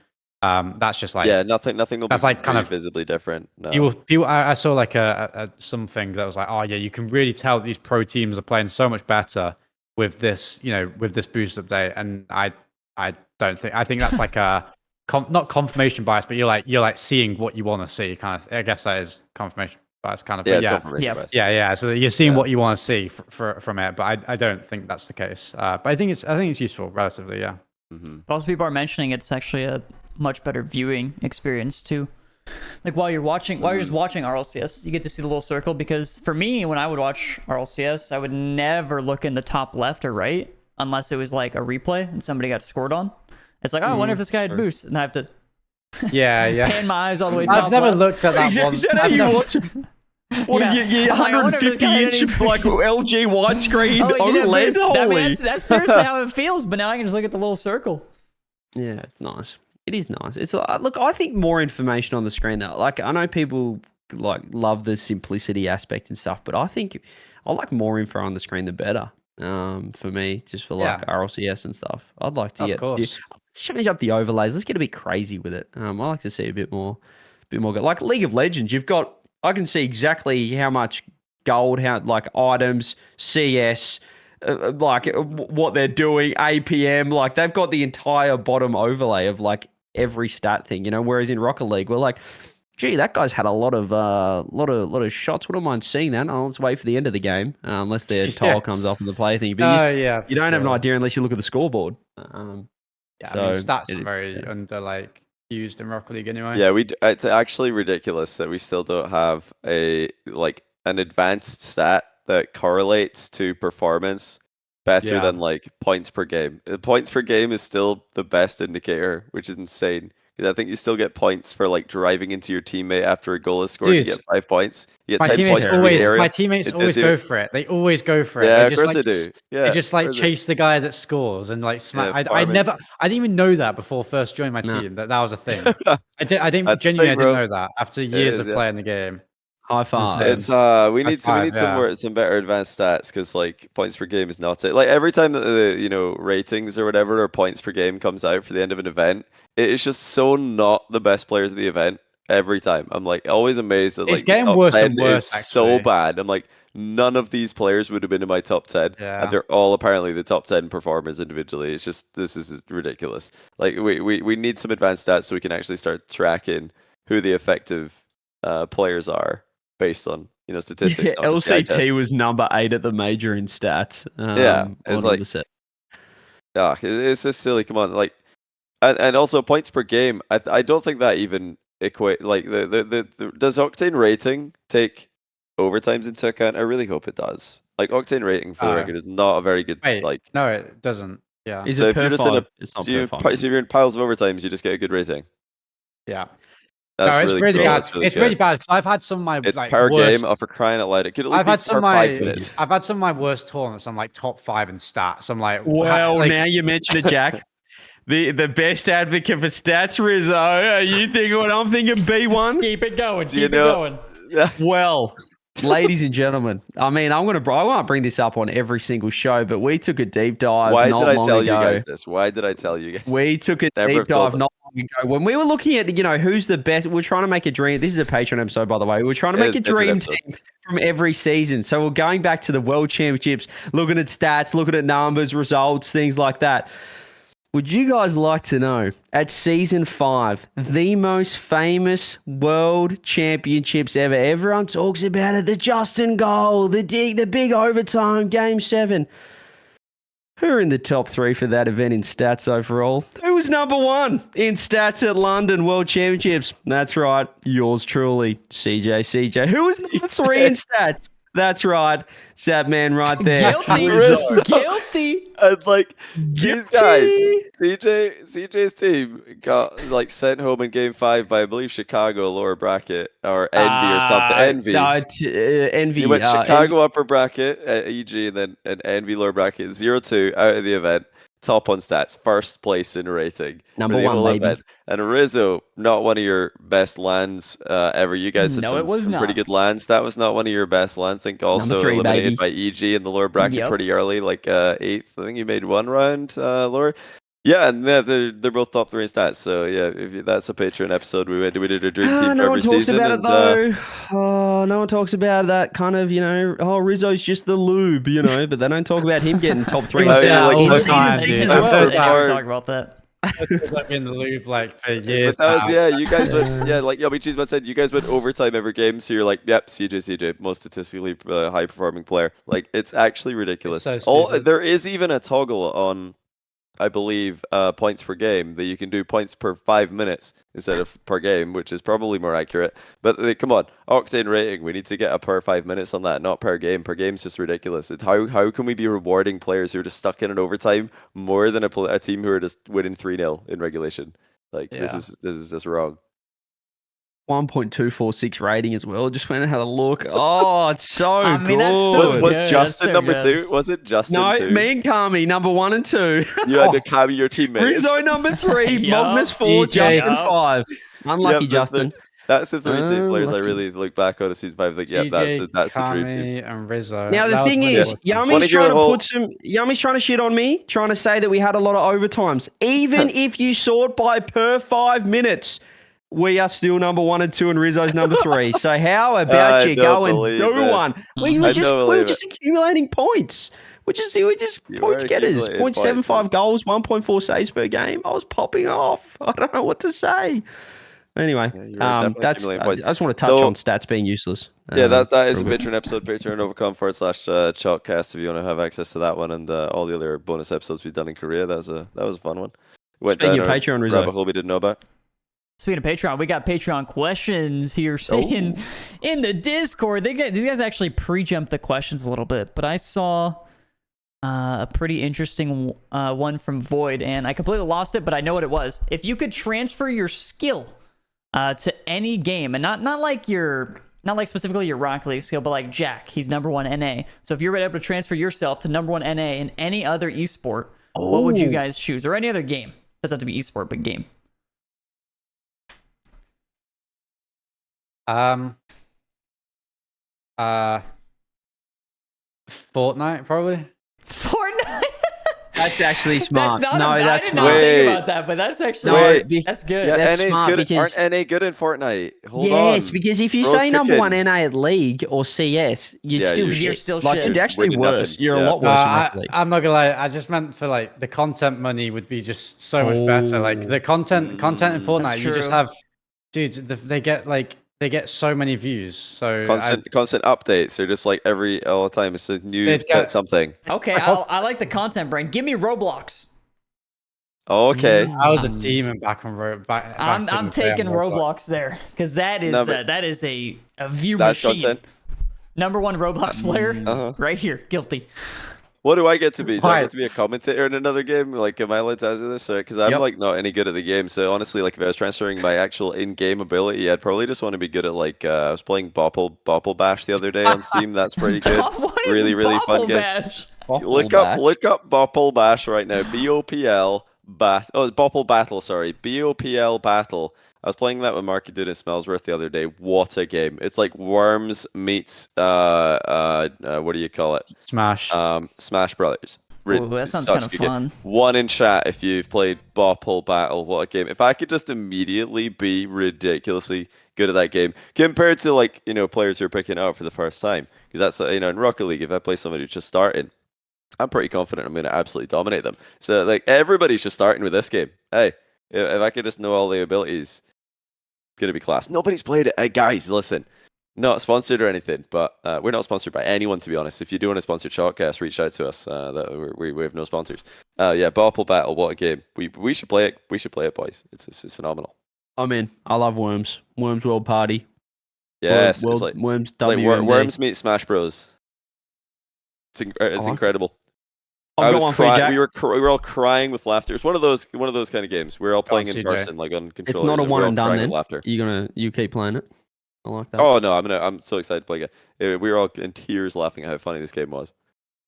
That's just like nothing will that's be like kind of visibly different. No. People I saw like a something that was like, oh yeah, you can really tell that these pro teams are playing so much better with this, you know, with this boost update. And I don't think, I think that's like a not confirmation bias, but you're like seeing what you want to see, kind of. I guess that is confirmation bias, kind of. Yeah, but confirmation bias. Yeah. So you're seeing what you want to see from it, but I don't think that's the case. But I think it's useful relatively. Yeah. But also, people are mentioning it's actually a much better viewing experience too. Like while you're just watching RLCS, you get to see the little circle. Because for me, when I would watch RLCS, I would never look in the top left or right unless it was like a replay and somebody got scored on. It's like, oh, I wonder if this guy had boost, and I have to pan my eyes all the way top. I've never left. looked at that one. Is that how you watch it? What are you 150-inch like LG widescreen OLED? Holy! That's seriously how it feels. But now I can just look at the little circle. Yeah, it's nice. It is nice. It's look. I think more information on the screen though. Like I know people like love the simplicity aspect and stuff, but I think I like more info on the screen the better. For me, just for like RLCS and stuff. I'd like to let's change up the overlays. Let's get a bit crazy with it. I like to see a bit more. Like League of Legends, I can see exactly how much gold, how like items, CS, like what they're doing, APM. Like they've got the entire bottom overlay of like every stat thing, you know. Whereas in Rocket League, we're like, gee, that guy's had a lot of shots. Wouldn't mind seeing that. Oh, let's wait for the end of the game, unless their tile comes off in the play thing. But you don't have an idea unless you look at the scoreboard. So, I mean, stats are very under like used in Rocket League anyway. Yeah, it's actually ridiculous that we still don't have an advanced stat that correlates to performance better than like points per game. The points per game is still the best indicator, which is insane. Because I think you still get points for like driving into your teammate after a goal is scored. Dude, you get 5 points. You get my 10 teammates points. always go for it. They always go for it. Yeah, they of course they do. Yeah, they just like chase the guy that scores and like smack. I didn't even know that before first joining my team that was a thing. I didn't genuinely didn't know that after years of playing the game. High five. It's we need some better advanced stats, because like points per game is not it. Like every time that the ratings or whatever or points per game comes out for the end of an event, it is just so not the best players of the event every time. I'm like always amazed that like it's getting worse and worse. So bad. I'm like, none of these players would have been in my top 10, and they're all apparently the top 10 performers individually. It's just, this is ridiculous. Like we need some advanced stats so we can actually start tracking who the effective players are based on statistics. Yeah, LCT was number 8 at the major in stats. It's like it's just silly. Come on, like, and also points per game. I don't think that even equate like the does Octane rating take overtimes into account? I really hope it does. Like Octane rating for the record is not a very good. No, it doesn't. Yeah. Is it per 5? It's not per 5. So if you're in piles of overtimes, you just get a good rating. Yeah. That's it's really really cool. bad. That's really It's good. really bad because I've had some of my It's like per worst. game. For crying out loud, it could at least I've be had some per of my 5 minutes. I've had some of my worst tournaments. I'm like top 5 in stats. I'm like, Well, like, now you mention it, Jack. The best advocate for stats, Rizzo. Are you thinking what I'm thinking? B1. Keep it going. Do you Keep it know- going. Well, ladies and gentlemen, I mean, I won't bring this up on every single show, but we took a deep dive Why not did I long tell ago. you guys this? Why did I tell you guys? We took a Never deep have told dive them. not long ago when we were looking at, who's the best. We're trying to make a dream. This is a Patreon episode, by the way. We're trying to It make is a a Patreon dream episode. team from every season. So we're going back to the World Championships, looking at stats, looking at numbers, results, things like that. Would you guys like to know, at Season 5, the most famous World Championships ever, everyone talks about it, the Justin goal, the big overtime, Game 7. Who are in the top 3 for that event in stats overall? Who was number 1 in stats at London World Championships? That's right, yours truly, CJ. Who was number 3 in stats? That's right, sad man right there. Guilty. Rizzo. Guilty. And like these guys, Guilty. CJ's team got like sent home in Game 5 by I believe Chicago lower bracket or Envy or something. Envy. Envy. You went Chicago upper bracket at EG and then an Envy lower bracket 0-2 out of the event. Top on stats, first place in rating. Number for the 1, whole baby. event. And Rizzo, not one of your best lands ever. You guys had No, it was some pretty not. good lands. That was not one of your best lands. I think also 3, eliminated baby. by EG in the lower bracket Yep. pretty early, like 8th. I think you made 1 round lower. Yeah, and they're both top 3 in stats. So yeah, that's a Patreon episode. We did a dream team for No one every talks season. about it though. No one talks about that kind of, Rizzo's just the lube, but they don't talk about him getting top 3 in I mean, stats like, in all the season time, 6 dude. as I've well. heard They never Or- talk about that. I've been in the loop like for years. But that was now. you guys went like Yummy Cheeseman said, you guys went overtime every game, so you're like, yep, CJ, most statistically high performing player. Like it's actually ridiculous. It's so stupid. There is even a toggle on, I believe, points per game that you can do points per 5 minutes instead of per game, which is probably more accurate. But come on, Octane rating, we need to get a per 5 minutes on that, not per game. Per game's just ridiculous. How can we be rewarding players who are just stuck in an overtime more than a team who are just winning 3-0 in regulation? Like this is just wrong. 1.246 rating as well. Just went and had a look. Oh, it's so I mean, good. that's so Was good. That's Justin so number good. 2? Was it Justin No, 2? me and Kami, number 1 and 2. You had to carry your teammates. Rizzo, number 3. Yup. Magnus 4. DJ. Justin Yup. 5. Unlucky, Yep, Justin. That's the 3 team players I lucky. really look back on in season 5. Like, yeah, TJ, that's the dream team. Kami, and Rizzo. Now the That was thing really is, awesome. Wanna Yummy's hear trying the to whole- Yummy's trying to shit on me, trying to say that we had a lot of overtimes. Even if you sort by per 5 minutes, we are still number 1 and 2, and Rizzo's number 3. So how about I you don't go and believe do this. one? We I were don't just believe accumulating points. We're just You points were getters. accumulating 0.75 points. goals, 1.4 saves per game. I was popping off. I don't know what to say. Anyway, Yeah, you were definitely that's. I accumulating points. just want to touch So- on stats being useless. Yeah, that is a real quick. Patreon episode, patreon.com/chalkcast if you want to have access to that one and all the other bonus episodes we've done in Korea. That was a fun one. Went Speaking down of a Patreon, Rizzo. rabbit hole we didn't know about. Speaking of Patreon, we got Patreon questions here saying in the Discord. These guys actually pre-jumped the questions a little bit, but I saw a pretty interesting one from Void, and I completely lost it, but I know what it was. If you could transfer your skill to any game, and not like specifically your Rocket League skill, but like Jack, he's number 1 NA. So if you're able to transfer yourself to number 1 NA in any other esport, what would you guys choose? Or any other game? Doesn't have to be esport, but game. Fortnite probably. Fortnite. That's actually smart. That's not No, I that's didn't smart. even Wait. think about that, but that's actually Wait. that's good. Yeah, That's NA's smart good. because- Aren't NA good in Fortnite? Hold Yes, on. because if you Bro's say number cooking. 1 NA at League or CS, you'd Yeah, still you're shit. You're still like shit. you'd actually Winning worse. nothing. You're Yeah. a lot worse in Rocket League. I'm not gonna lie. I just meant for like the content money would be just so much better. Like the content in Fortnite, you just true. have, dude. They get so many views. So Constant updates. They're just like all the time. It's a new They'd get- something. Okay, I like the content brain. Give me Roblox. Okay. I was a demon back on back I'm in the day on taking Roblox there because that is No, but- that is a view That's machine. content. Number 1 Roblox player Uh-huh. right here. Guilty. What do I get to be? Do I Right. get to be a commentator in another game? Like, am I allowed to answer this? Because I'm like not any good at the game. So honestly, like if I was transferring my actual in-game ability, I'd probably just want to be good at like I was playing Bopple Bash the other day on Steam. That's pretty good. What is really fun game. Bash? Look up Bopple Bash right now. BOPL Bopple Battle. Sorry, BOPL Battle. I was playing that with Marky Dude and Smellsworth the other day. What a game! It's like Worms meets what do you call it? Smash. Smash Brothers. Ooh, that sounds kind of fun. Game. One in chat if you've played Bopple Battle. What a game! If I could just immediately be ridiculously good at that game compared to like players who are picking it up for the first time, because that's in Rocket League. If I play somebody who's just starting, I'm pretty confident I'm going to absolutely dominate them. So like everybody's just starting with this game. Hey, if I could just know all the abilities. Gonna be class. Nobody's played it. Hey guys, listen. Not sponsored or anything, but we're not sponsored by anyone, to be honest. If you do want a sponsored shotcast, reach out to us. We have no sponsors. Yeah, Bopple Battle, what a game. We should play it. We should play it, boys. It's phenomenal. I'm in. I love Worms. Worms World Party. Yes, Worms it's like Worms meet Smash Bros. It's incredible. We were all crying with laughter. It's one of those kind of games. We're all playing in person, like on controllers. It's not a one and done then. Laughter. You keep playing it. I like that. Oh no, I'm so excited to play it. We were all in tears laughing at how funny this game was.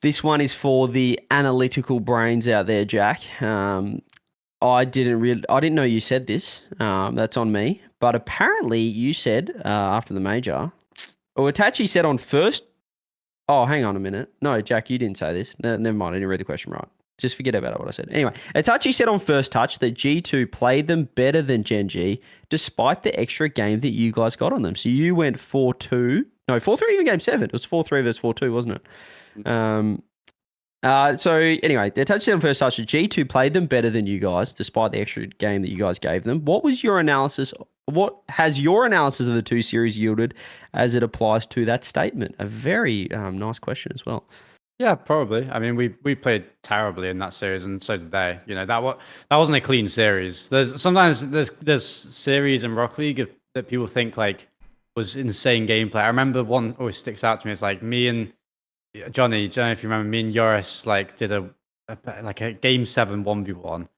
This one is for the analytical brains out there, Jack. I didn't know you said this. That's on me. But apparently you said after the major, or Itachi said on first. Oh, hang on a minute. No, Jack, you didn't say this. No, never mind. I didn't read the question right. Just forget about what I said. Anyway, Itachi said on first touch that G2 played them better than GenG despite the extra game that you guys got on them. So you went 4-2. No, 4-3 in game 7. It was 4-3 versus 4-2, wasn't it? So anyway, Itachi said on first touch that G2 played them better than you guys despite the extra game that you guys gave them. What was your analysis? What has your analysis of the two series yielded as it applies to that statement? A very nice question as well. Yeah, probably. I mean, we played terribly in that series, and so did they. That wasn't a clean series. Sometimes there's series in Rocket League that people think like was insane gameplay. I remember one always sticks out to me. It's like me and Johnny. Don't know if you remember, me and Yoris like did a game 7 1v1.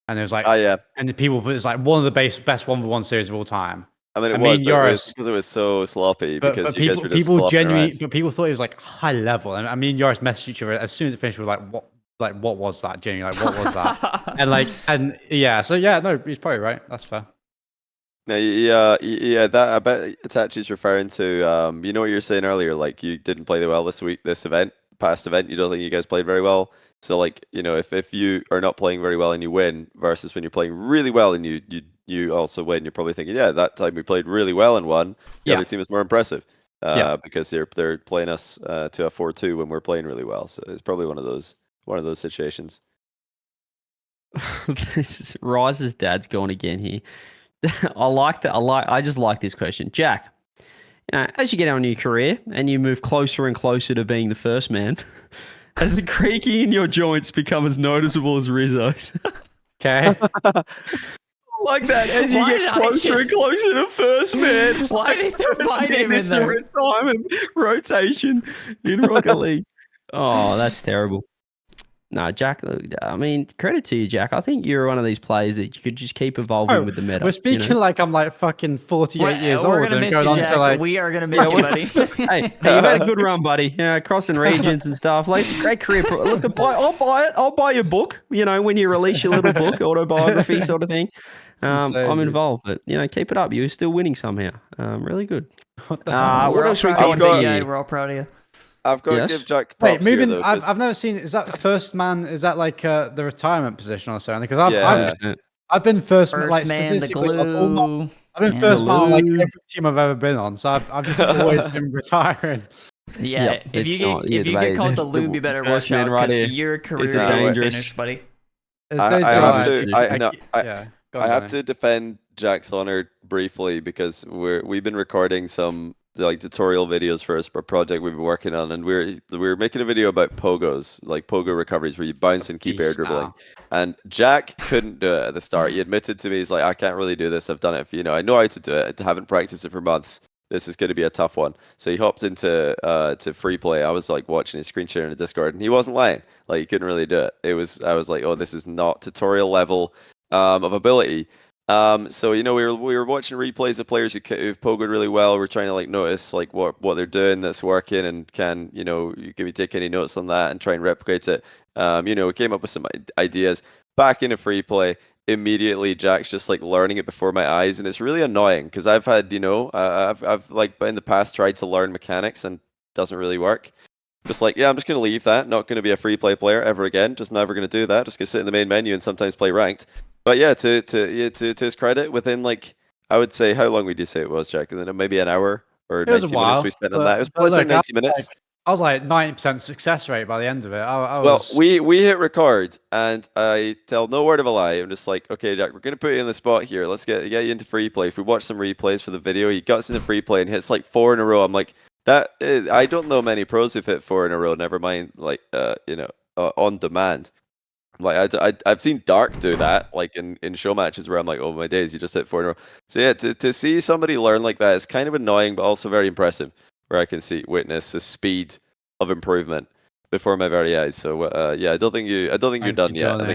And it was like, oh yeah, and the people, it was like one of the best 1v1 series of all time. I mean, it was because it was so sloppy. Because you guys were just but people thought it was like high level. And me and Yoris messaged each other as soon as it finished. We were like, what was that? Genuinely, like, what was that? and yeah, so yeah, no, he's probably right. That's fair. No, yeah. That I bet Itachi's referring to. You know what you were saying earlier, like you didn't play well this past event. You don't think you guys played very well. So like, if you are not playing very well and you win versus when you're playing really well and you also win, you're probably thinking, yeah, that time we played really well and won. The other team is more impressive because they're playing us to a 4-2 when we're playing really well. So it's probably one of those situations. This is Rise's dad's gone again here. I just like this question, Jack. As you get on in your career and you move closer and closer to being the first man. Has the creaking in your joints become as noticeable as Rizzo's? Okay. Like that, as you get closer and closer to first man. Why did they find him in there? Retirement rotation in Rocket League. Oh, that's terrible. No, Jack, I mean, credit to you, Jack. I think you're one of these players that you could just keep evolving with the meta. We're speaking like I'm like fucking 48 years old. We're going to miss you, Jack. We are going to miss you, buddy. Hey, you've had a good run, buddy. Crossing regions and stuff. Like, it's a great career. Look, I'll buy it. I'll buy your book, when you release your little book, autobiography sort of thing. I'm involved, but, keep it up. You're still winning somehow. Really good. What else we got? We're all proud of you. I've got to give Jack props. Wait, here, though, I've never seen. Is that the first man? Is that like the retirement position or something? Because I've been first like man, the glue. I've been first man on like every team I've ever been on, so I've just always been retiring. Yeah, if you get called the lube, you better watch out because your career is finished, buddy. I have to defend Jack's honor briefly because we've been recording some like tutorial videos for a project we've been working on, and we're making a video about pogos, like pogo recoveries where you bounce and keep air dribbling. And Jack couldn't do it at the start. He admitted to me, he's like, I can't really do this. I've done it for, I know how to do it. I haven't practiced it for months. this is going to be a tough one. So he hopped into to free play. I was like watching his screen share in the Discord, and he wasn't lying. Like he couldn't really do it. I was like, oh, this is not tutorial level of ability. So we were watching replays of players who've pogoed really well. We're trying to like notice like what they're doing that's working, and can you can take any notes on that and try and replicate it. We came up with some ideas. Back into free play, immediately Jack's just like learning it before my eyes, and it's really annoying because I've had I've like in the past tried to learn mechanics and it doesn't really work. Just like, yeah, I'm just gonna leave that. Not gonna be a free play player ever again. Just never gonna do that. Just gonna sit in the main menu and sometimes play ranked. But yeah, to his credit, within like I would say, how long would you say it was, Jack? And then maybe an hour or 90 minutes we spent on that. It was like 90 minutes. I was like 90% success rate by the end of it. Well, we hit record, and I tell no word of a lie. I'm just like, okay, Jack, we're gonna put you in the spot here. Let's get you into free play. If we watch some replays for the video, he gets into free play and hits like 4 in a row. I'm like, I don't know many pros who've hit 4 in a row. Never mind, like on demand. Like I've seen Dark do that, like in show matches where I'm like, oh my days, you just hit 4 in a row. So yeah, to see somebody learn like that is kind of annoying, but also very impressive. Where I can witness the speed of improvement before my very eyes. So yeah, I don't think you're done yet. I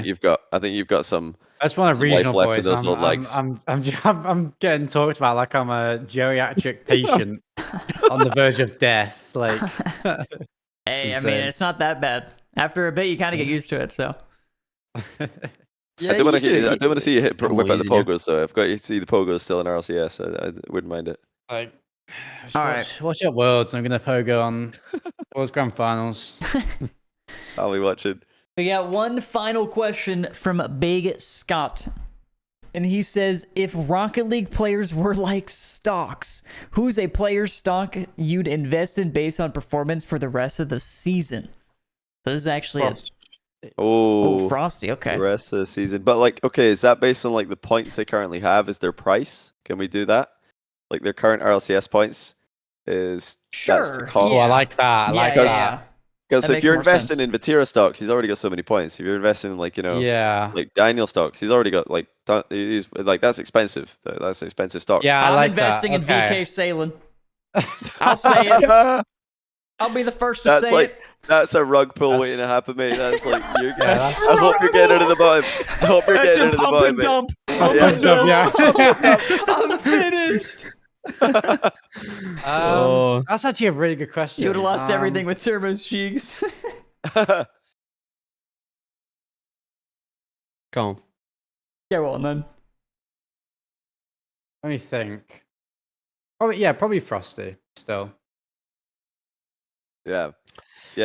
think you've got some. I just want a regional life left boys. in those old legs. I'm getting talked about like I'm a geriatric patient on the verge of death. Like, hey, I mean, it's not that bad. After a bit, you kind of get used to it. So. Yeah, I do want to see you whip out the pogos though. I've got you to see the pogos still in RLCS. I wouldn't mind it. Like, all right, watch your Worlds. I'm gonna pogo on Worlds Grand Finals. I'll be watching. We got one final question from Big Scott, and he says, "If Rocket League players were like stocks, who's a player stock you'd invest in based on performance for the rest of the season?" So this is actually Frosty. Okay, the rest of the season, but like, okay, is that based on like the points they currently have? Is their price? Can we do that? Like their current RLCS points is that's the cost. Oh, I like that. I like that. Because if you're investing in Vatira stocks, he's already got so many points. If you're investing in like like Daniel stocks, he's already got like he's like that's expensive. That's expensive stocks. Yeah, I'm investing in VK Salen. I'll say it. I'll be the first to say it. That's a rug pull waiting to happen, mate. That's like I hope you're getting into the bottom. I hope you're getting into the bottom, mate. I'm finished. That's actually a really good question. You would have lost everything with Turbo's cheeks. Go on. Yeah, well then. Let me think. Probably Frosty still. Yeah,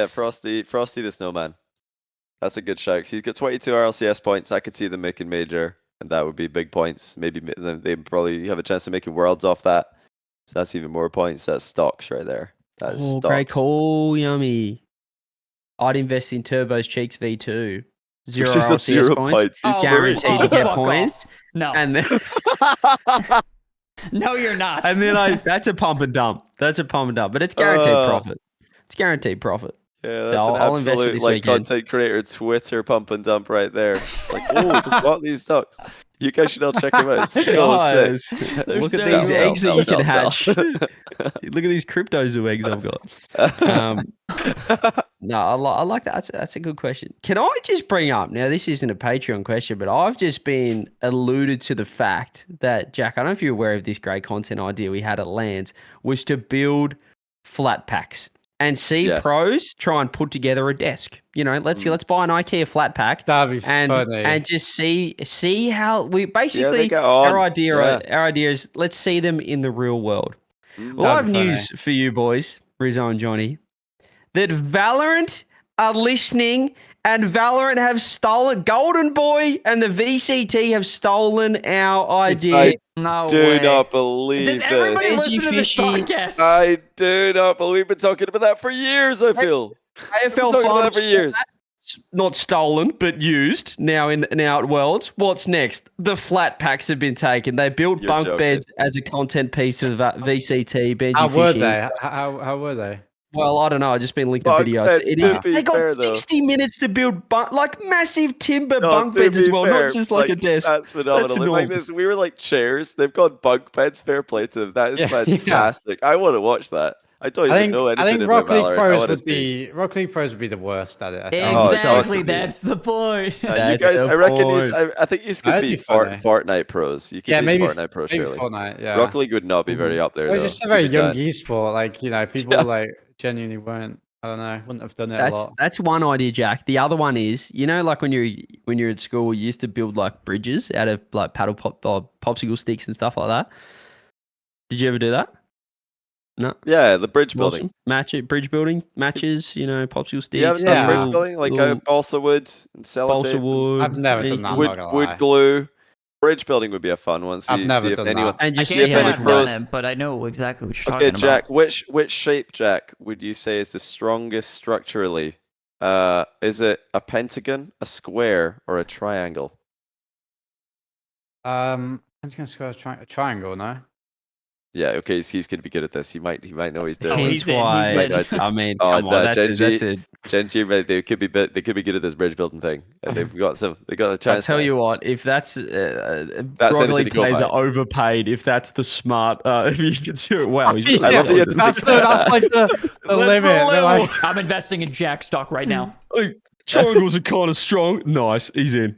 Frosty the Snowman. That's a good shout. He's got 22 RLCS points. I could see them making major, and that would be big points. Maybe they probably have a chance of making worlds off that. So that's even more points. That's stocks right there. That is stocks. Great call, Yummy. I'd invest in Turbo's Cheeks V2. Zero RLCS points. It's guaranteed to get points. No. And then no, you're not. And then that's a pump and dump. But it's guaranteed profit. It's guaranteed profit. Yeah, that's an absolute like content creator Twitter pump and dump right there. It's like, oh, just bought these stocks. You guys should all check them out. It's so sick. Look at these eggs that you can hatch. Look at these crypto zoo eggs I've got. No, I like that. That's a good question. Can I just bring up, now this isn't a Patreon question, but I've just been alluded to the fact that, Jack, I don't know if you're aware of this great content idea we had at LANs, was to build flat packs. And see pros try and put together a desk. Let's buy an IKEA flat pack. That'd be funny. And just see how we basically our idea is let's see them in the real world. Well, I have news for you boys, Rizzo and Johnny, that Valorant are listening, and Valorant have stolen Golden Boy and the VCT have stolen our idea. No do way. Not believe this. Does everybody listen to this podcast? I do not believe. We've been talking about that for years, I feel. AFL talking about that for years. Not stolen, but used now at Worlds. What's next? The flat packs have been taken. They built bunk beds as a content piece of VCT. How were they? How were they? Well, I don't know. I just been linked the Bunk video. beds, It to is. be They got fair, though. 60 minutes to build like massive timber No, bunk to beds as be well, fair, not just like a desk. That's phenomenal. That's Like enormous. this, we were like chairs. They've got bunk beds. Fair play to them. That is Yeah, yeah. fantastic. I want to watch that. I don't even know I anything think about Rocket League Valorant. I Pros want to would see. be Rocket League Pros would be the worst at it. I think. Oh, it's Exactly, such a- that's the point. You That's guys, the I reckon point. I think you could That'd be be funny. Fortnite pros. You could Yeah, be maybe Fortnite pros, maybe surely. Fortnite. Yeah. Rocket League would not be very up there, Well, though. just a very You'd be young done. esport. Like, you know, people Yeah. like genuinely weren't. I don't know. Wouldn't have done it a lot. That's one idea, Jack. The other one is, you know, like when you're at school, you used to build like bridges out of like paddle popsicle sticks and stuff like that. Did you ever do that? No. Yeah, the bridge building. Awesome. Bridge building matches. You know, popsicle sticks. You haven't done bridge building like balsa wood and balsa sellotape, wood. I've never done that. I'm not wood, gonna wood lie. glue. Bridge building would be a fun one. I've never see if done anyone. that. And I just can't see say how any much I've pros- done it, but I know exactly what you're Okay, talking Jack. about. Which shape, Jack, would you say is the strongest structurally? Is it a pentagon, a square, or a triangle? I'm just gonna score a triangle. No. Yeah, okay, he's gonna be good at this. He might know what he's doing. Oh, Hence he's in, why. he's Might in. know it's- I mean, Oh, come on, that's GenG. it. GenG, they could be good at this bridge building thing. And they've got a I'll chance. tell you what, if that's anything Rocket to League go players by. are overpaid, if that's the smart, if you consider it, wow, he's really I love good. the That's like the limit. They're level. like, I'm investing in Jack stock right now. Hey, triangles are kind of strong. Nice, he's in.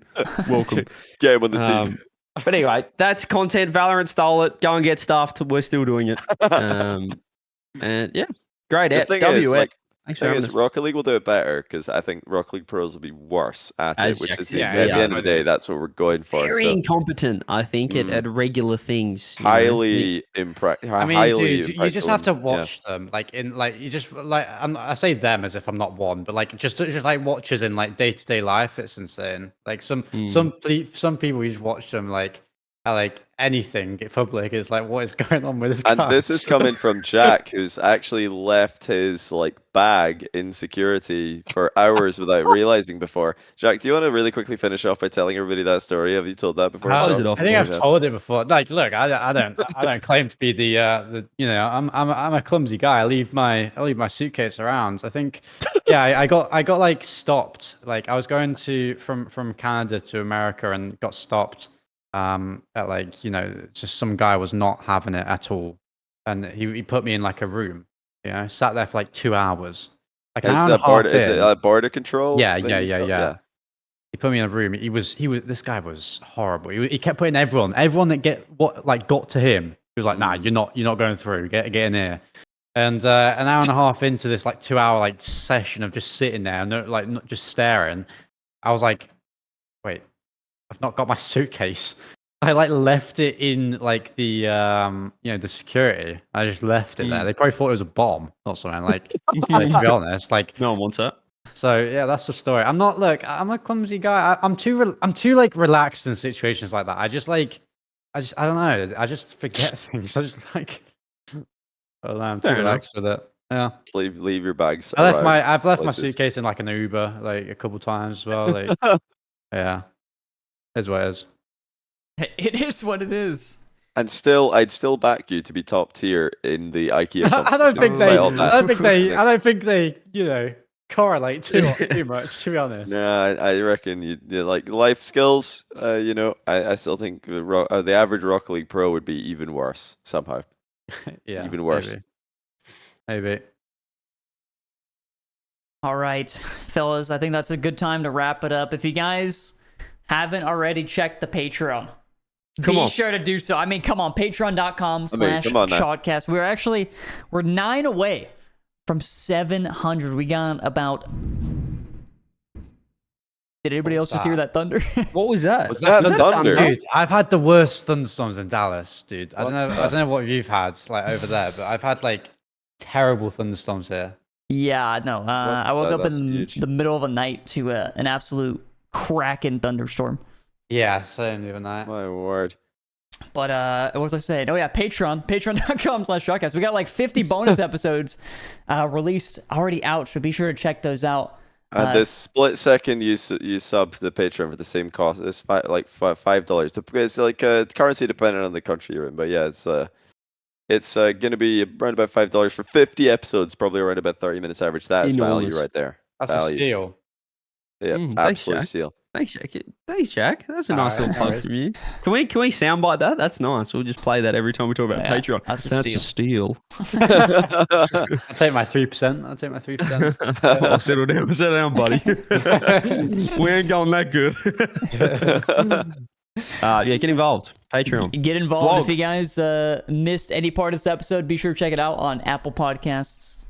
Welcome. Get him on the team. But anyway, that's content. Valorant stole it. Go and get stuffed. We're still doing it. And yeah, great. The thing W. is, like, Thanks the for thing having is, us. Rocket League will do it better because I think Rocket League pros will be worse at As it, which Jack is said, at we the are. end of the day, that's what we're going for. Very So incompetent, I think, at regular things. you know. highly impressive. I mean, highly dude, you just have to impressive, yeah. watch them. Like you just like I say them as if I'm not one, but like just like watchers in like day-to-day life. It's insane. Like some people you just watch them like anything in public is like, what is going on with this guy? And this is coming from Jack, who's actually left his like bag in security for hours without realizing before. Jack, do you want to really quickly finish off by telling everybody that story? Have you told that before? Close Sean? it off. I think I've told it before. Like, look, I don't claim to be the you know, I'm a clumsy guy. I leave my suitcase around. I think, yeah, I got like stopped. Like I was going from Canada to America and got stopped. At like, you know, just some guy was not having it at all, and he put me in like a room. You know, sat there for like 2 hours. Like an hour and a half Is it in. border control? Yeah. Yeah. He put me in a room. This guy was horrible. He kept putting everyone that got to him. He was like, nah, you're not going through. Get in here. And an hour and a half into this like 2 hour like session of just sitting there, not just staring, I was like, wait, I've not got my suitcase. I like left it in like the the security. I just left it there. They probably thought it was a bomb or something. Like, to be honest, like No one wants that. so yeah, that's the story. I'm a clumsy guy. I'm too like relaxed in situations like that. I don't know. I just forget things. I just like I don't know, I'm too relaxed with it. Yeah. Just leave your bags. I've left my places. suitcase in like an Uber like a couple times as well. Like yeah. It's what it is. It is what it is. And still, I'd still back you to be top tier in the IKEA. I don't think competition, they. despite all that. I don't think they. You know, correlate too much. To be honest. No, I reckon you like life skills. You know, I still think the average Rocket League pro would be even worse somehow. Yeah. Even worse. Maybe. All right, fellas, I think that's a good time to wrap it up. If you guys haven't already checked the Patreon, be sure to do so. I mean, come on, patreon.com/shotcast. We're 9 away from 700. We got about... Did anybody else just hear that thunder? What was that? Was that thunder? Dude, I've had the worst thunderstorms in Dallas, dude. I don't know what you've had like over there, but I've had like terrible thunderstorms here. Yeah, no. I woke up in huge. the middle of the night to an absolute cracking thunderstorm. Yeah, same the other night. My word. But what was I saying? Oh yeah, patreon.com/shotcast. We got like 50 bonus episodes released already out, so be sure to check those out. This split second you sub the Patreon for the same cost. It's $5. It's like currency dependent on the country you're in, but yeah, it's It's going to be around about $5 for 50 episodes, probably around about 30 minutes average. That's Enormous. value right there. That's value. a steal. Yeah, Thanks, absolute Jack. steal. Thanks, Jack. Thanks, Jack. That's a nice Alright, little plug no from you. Can we soundbite that? That's nice. We'll just play that every time we talk about Yeah, Patreon. that's a steal. I'll take my 3%. I'll take my 3%. Oh, settle down, buddy. We ain't going that good. Yeah, get involved. Patreon. Get involved. Vlog. If you guys missed any part of this episode, be sure to check it out on Apple Podcasts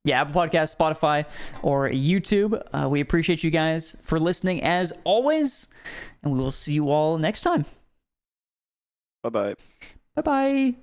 Apple Podcasts, Spotify, or YouTube. We appreciate you guys for listening as always, and we will see you all next time. Bye-bye. Bye-bye.